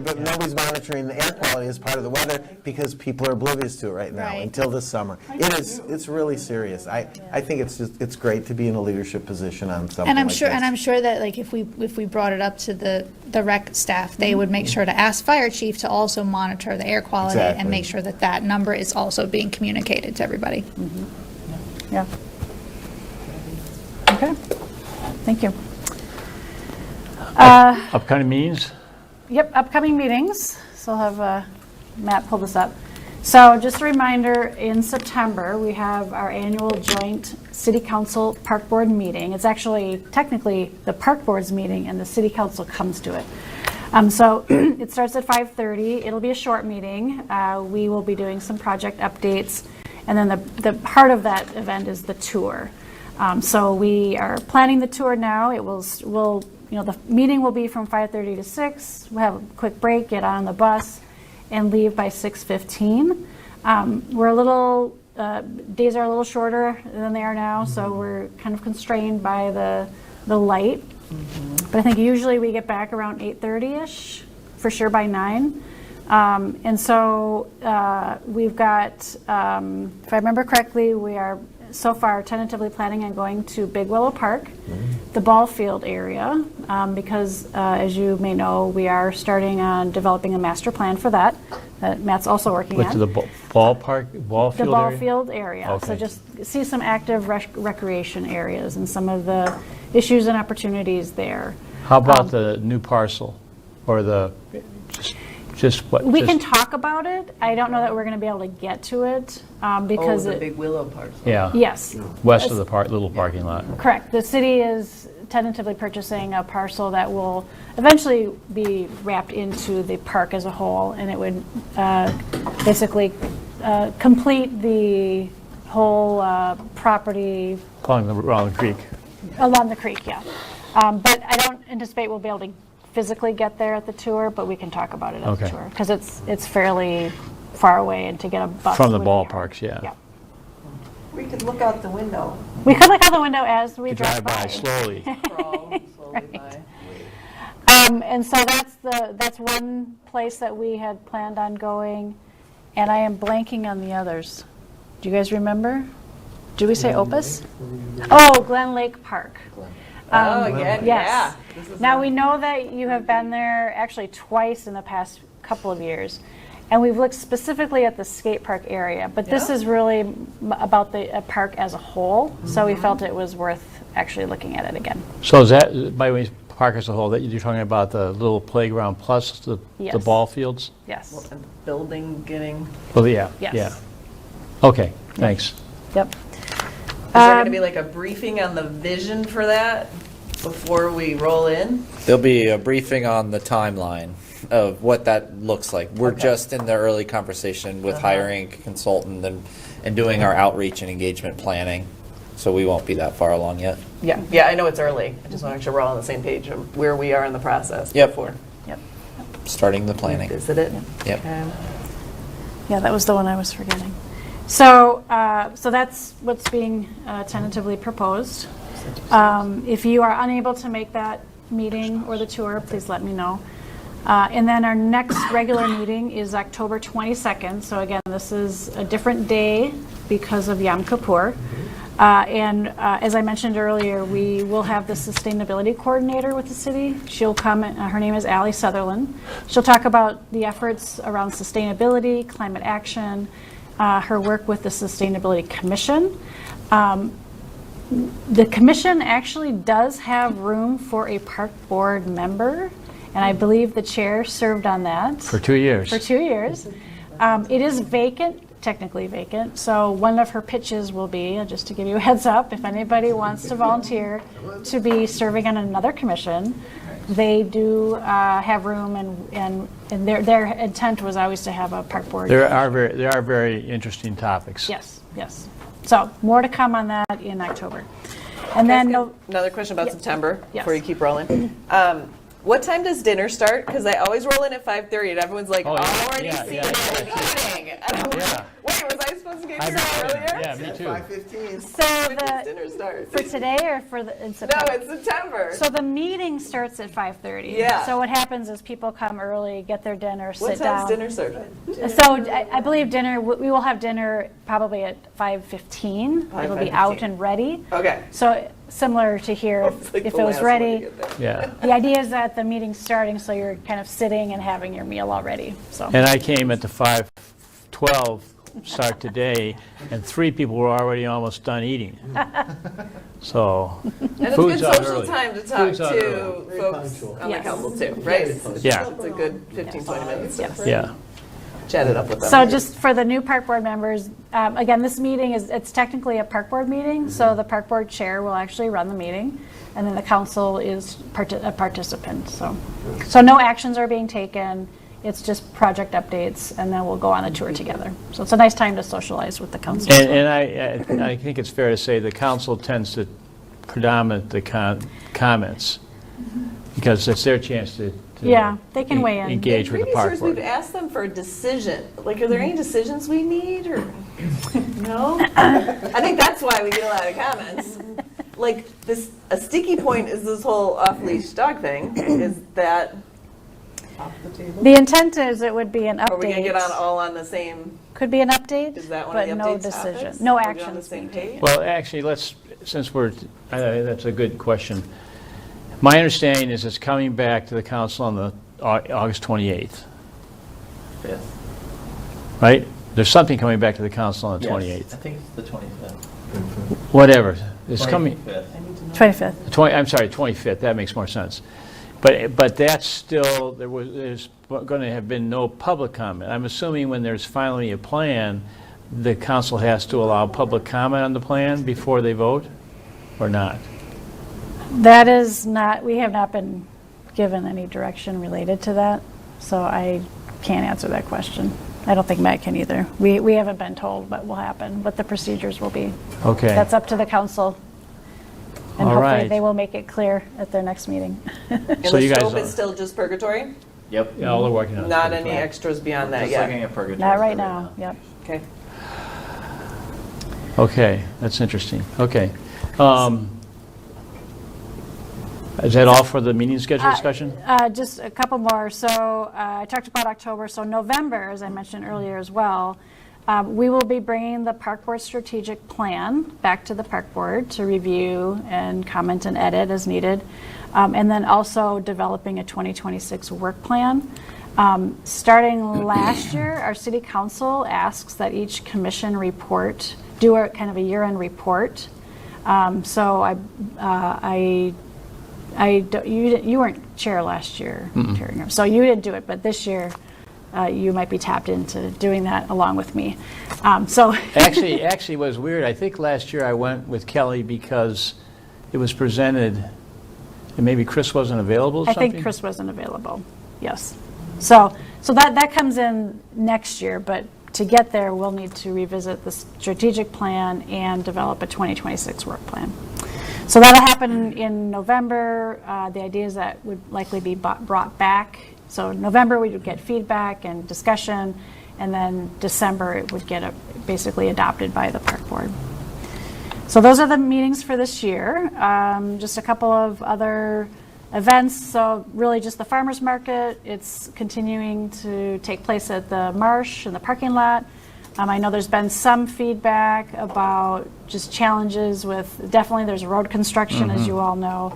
But nobody's monitoring the air quality as part of the weather because people are oblivious to it right now until this summer. It's really serious. I think it's great to be in a leadership position on something And I'm like sure, this. and I'm sure that if we brought it up to the rec staff, they would make sure to ask fire chief to also monitor the air quality and make sure that number is also being communicated to everybody. Yeah. Okay. Thank you. Upcoming meetings? Yep, upcoming meetings. So I'll have Matt pull this up. So just a reminder, in September, we have our annual joint City Council Park Board meeting. It's actually technically the Park Board's meeting, and the City Council comes to it. So it starts at 5:30. It'll be a short meeting. We will be doing some project updates, And then the heart of that event is the tour. So we are planning the tour now. The meeting will be from 5:30 to 6. We'll have a quick break, get on the bus, and leave by 6:15. We're days are a little shorter than they are now, so we're kind of constrained by the light. But I think usually we get back around 8:30ish, for sure by 9. And so we've got, if I remember correctly, we are so far tentatively planning on going to Big Willow Park, the ball field area, because as you may know, we are starting on developing a master plan for that Matt's also working on. To the ball field The ball area? field area. Okay. So just see some active recreation areas and some of the issues and opportunities there. How about the new parcel, or just what? We just- can talk about it. I don't know that we're going to be able to get to it because the it. Big Willow parcel. Yeah. Yes. West of the little parking lot. Correct. The city is tentatively purchasing a parcel that will eventually be wrapped into the park as a whole, and it would basically complete the whole property Along the creek. along the creek, yeah. But I don't anticipate we'll be able to physically get there at the tour, but we can talk about it at the Okay. tour, because it's fairly far away, and to get a bus From the would be ballparks, yeah. Yeah. We could look out the window. We could look out the window as we You drive drive by slowly. And so that's one place that we had planned on going, and I am blanking on the others. Do you guys remember? Did we say Opus? Oh, Glen Lake Park. yeah. Yes. This is Now we know that you have been there actually twice in the past couple of years, and we've looked specifically at the skate park area, but this is really about the park as a whole, so we felt it was worth actually looking at it again. So is that, by the way, park as a whole, that you're talking about the little playground plus the Yes. ball fields? Yes. And the building getting. Well, yeah, Yes. yeah. Okay, thanks. Yep. Is there going to be like a briefing on the vision for that before we roll in? There'll be a briefing on the timeline of what that looks like. We're just in the early conversation with hiring a consultant and doing our outreach and engagement planning, so we won't be that far along yet. Yeah, I know it's early. I just want to make sure we're all on the same page of where we are in the process Yep. before. Yep. Starting the planning. Visit it. Yep. Okay. Yeah, that was the one I was forgetting. So, so that's what's being tentatively proposed. If you are unable to make that meeting or the tour, please let me know. And then our next regular meeting is October 22nd. So again, this is a different day because of Yom Kippur. And as I mentioned earlier, we will have the sustainability coordinator with the city. She'll come, her name is Allie Sutherland. She'll talk about the efforts around sustainability, climate action, her work with the Sustainability Commission. The commission actually does have room for a park board member, and I believe the chair served on that. For 2 years. For 2 years. It is vacant, technically vacant, so one of her pitches will be, just to give you a heads up, if anybody wants to volunteer to be serving on another commission, they do have room, and their intent was always to have a park board. There are very interesting topics. Yes, yes. So more to come on that in October. And then Another question about September Yes. before you keep rolling. What time does dinner start? Because I always roll in at 5:30 and everyone's like, Oh, yeah. I'm already Yeah, seeing yeah, the meeting. And I'm like, wait, was I supposed to get here earlier? Yeah, me too. 5:15. So When does dinner start? for today or in No, September? it's September. So the meeting starts at 5:30. Yeah. So what happens is people come early, get their dinner, What sit down. time's dinner start? So I believe dinner, we will have dinner probably at 5:15. It'll be 5:15. out and ready. Okay. So similar to here, It's like if the it was last one to ready. get there. Yeah. The idea is that the meeting's starting, so you're kind of sitting and having your meal already, so. And I came at the 5:12 start today, and 3 people were already almost done eating. So, And it's food's good out social early. time to talk Food's out to early. folks on the Yes. council too, right? Yeah. It's a good 15, 20 minutes. Yes. Yeah. Chat it up with them. So just for the new park board members, again, this meeting it's technically a park board meeting, so the park board chair will actually run the meeting, and then the council is a participant, so no actions are being taken. It's just project updates, and then we'll go on the tour together. So it's a nice time to socialize with the council. And I think it's fair to say the council tends to predominate the comments, because it's their chance to Yeah, they can weigh in. engage with the Previous park years, board. we've asked them for a decision. Like, are there any decisions we need, or no? I think that's why we get a lot of comments. Like, a sticky point is this whole off-leash dog thing. Is that Off the table? The intent is it would be an update. Are we going to get all on the same? Could be an update, Is that one but of the no update decision, topics? no Are we on the actions same being taken. page? Well, actually, since that's a good question. My understanding is it's coming back to the council on the August 28th, Fifth. right? There's something coming back to the council on the Yes, 28th. I think it's the 25th. Whatever. It's coming. 25th. 25th. I'm sorry, 25th. That makes more sense. But that's still, there's going to have been no public comment. I'm assuming when there's finally a plan, the council has to allow public comment on the plan before they vote, or not? That is not, we have not been given any direction related to that, so I can't answer that question. I don't think Matt can either. We haven't been told what will happen, what the procedures will be. Okay. That's up to the council. And All hopefully right. they will make it clear at their next meeting. And So the you guys scope are- is still just purgatory? Yep. Yeah, all they're working on. Not any extras beyond that Just yet? looking at purgatory. Not right now, yep. Okay. Okay, that's interesting. Okay. Is that all for the meeting schedule discussion? Just a couple more. So I talked about October. So November, as I mentioned earlier as well, we will be bringing the Park Board strategic plan back to the Park Board to review and comment and edit as needed. And then also developing a 2026 work plan. Starting last year, our city council asks that each commission report, do a kind of a year-end report. So you weren't chair last year, Chair Ingram, so you didn't do it, but this year you might be tapped into doing that along with me. Actually, what was weird, I think last year I went with Kelly because it was presented, and maybe Chris wasn't available or I something? think Chris wasn't available, yes. So that comes in next year, but to get there, we'll need to revisit the strategic plan and develop a 2026 work plan. So that'll happen in November. The idea is that would likely be brought back. So November, we would get feedback and discussion, and then December, it would get basically adopted by the Park Board. So those are the meetings for this year. Just a couple of other events. So really just the farmers market. It's continuing to take place at the Marsh in the parking lot. I know there's been some feedback about just challenges with, definitely there's road construction, as you all know.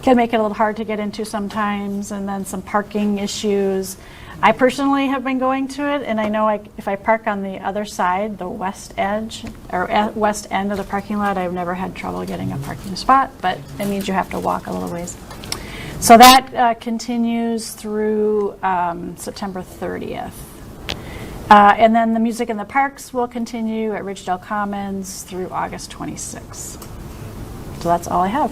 Can make it a little hard to get into sometimes, and then some parking issues. I personally have been going to it, and I know if I park on the other side, the west edge, or west end of the parking lot, I've never had trouble getting a parking spot, but it means you have to walk a little ways. So that continues through September 30th. And then the music in the parks will continue at Ridgedale Commons through August 26th. So that's all I have.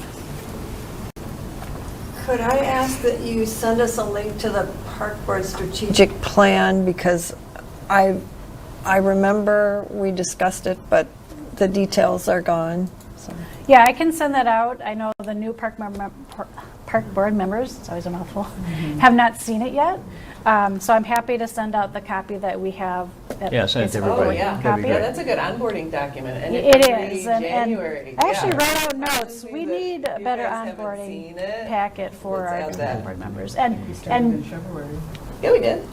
Could I ask that you send us a link to the Park Board strategic plan, because I remember we discussed it, but the details are gone. So. Yeah, I can send that out. I know the new Park Board members, it's always a mouthful, have not seen it yet. So I'm happy to send out the copy that we have. Yeah, send it to Oh, everybody. yeah. That'd be Yeah, great. that's a good onboarding document. And It every is, and January. I actually yeah. wrote out notes. We need a better onboarding packet for Let's our add new that. Park Board members. And Yeah, we did.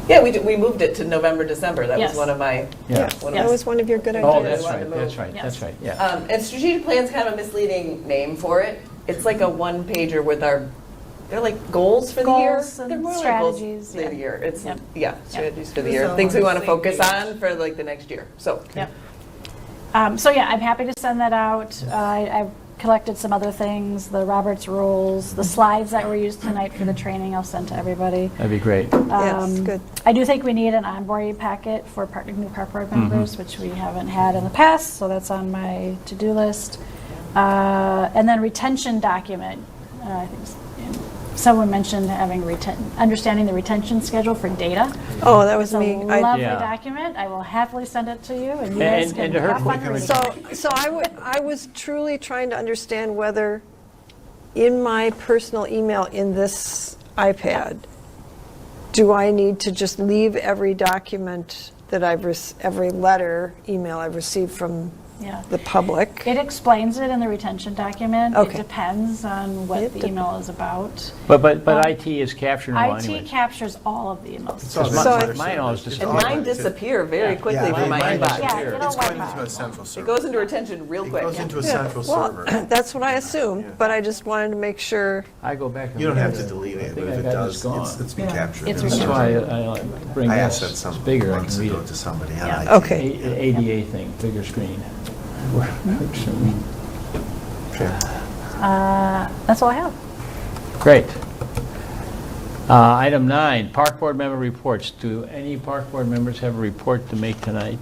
Yeah, we moved it to November, December. That Yes. was one of my. Yeah. That was one of your good ideas. Oh, that's wanted to right, move. that's right, Yes. that's right, yeah. And strategic plan's kind of a misleading name for it. It's like a one-pager with they're like goals for the year. Goals and They're more strategies, like goals for yeah. the year. It's Yep. strategies for the Just year. all Things we on want the to same focus page. on for like the next year. So Yep. So yeah, I'm happy to send that out. I've collected some other things, the Roberts rules, the slides that were used tonight for the training, I'll send to everybody. That'd be great. Yes, good. I do think we need an onboarding packet for new Park Board members, which we haven't had in the past, so that's on my to-do list. And then retention document. I think someone mentioned having understanding the retention schedule for data. Oh, that was It's me. a lovely Yeah. document. I will happily send it to you, and you guys can And to her have fun point- reading. So I was truly trying to understand whether in my personal email in this iPad, do I need to just leave every document that every letter, email I've received from Yeah. the public? It explains it in the retention document. It Okay. depends on what It the email is about. But IT is capturing them all IT anyway. captures all of the emails. all Because mine always just. And mine disappear very quickly Yeah, from my mine inbox. Yeah, you don't It's wipe going into a out. central It server. goes into retention real It quick. goes into a Yeah, central well, server. that's what I assumed, but I just wanted to make sure. I go back. and You don't look have at to it. delete I it, think but I if it got does, this it's been Yeah. captured. It's in the That's server. why I bring I this. asked that It's some bigger. I months can read ago it. to somebody on Yeah. IT. Okay. ADA thing, bigger screen. That's all I have. Great. Item 9, Park Board member reports. Do any Park Board members have a report to make tonight?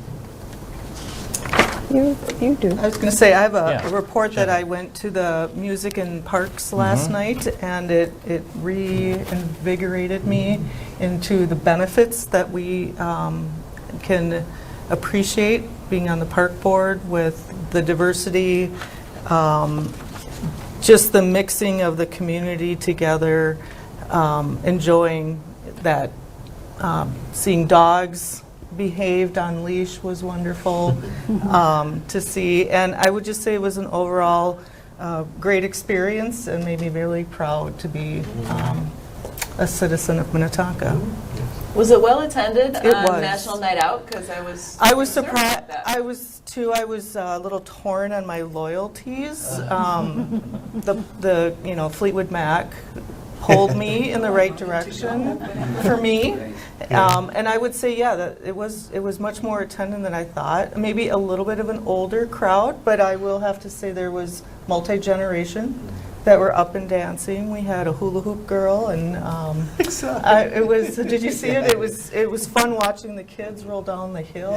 You do. I was going to say, I have Yeah. a report that I went to the Music and Parks last night, and it reinvigorated me into the benefits that we can appreciate being on the park board with the diversity, just the mixing of the community together, enjoying that, seeing dogs behaved on leash was wonderful to see. And I would just say it was an overall great experience and made me really proud to be a citizen of Minnetonka. Was it well attended It on was. National Night Out? Because I was I was concerned about surprised. that. I was too. I was a little torn on my loyalties. The Fleetwood Mac pulled me in the right direction for me, and I would say that it was much more attended than I thought.Maybe a little bit of an older crowd, but I will have to say there was multi-generation that were up and dancing. We had a hula hoop girl, and it was. Did you see it? It was fun watching the kids roll down the hill.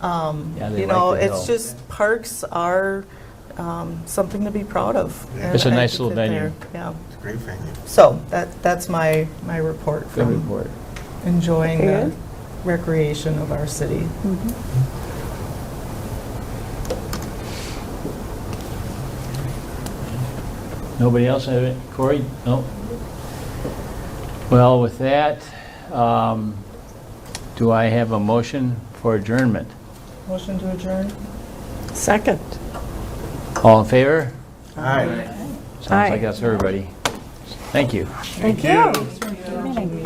Yeah, they You know, like the it's hill. just parks are something to be proud of. And It's a I nice think little that venue. they're- Yeah. It's a great venue. So that's my report Good from report. enjoying Very the good. recreation of our city. Nobody else have it? Corey? No? Well, with that, do I have a motion for adjournment? Motion to adjourn. Second. All in favor? All right. Sounds Aye. like that's everybody. Thank you. Thank you. Good meeting.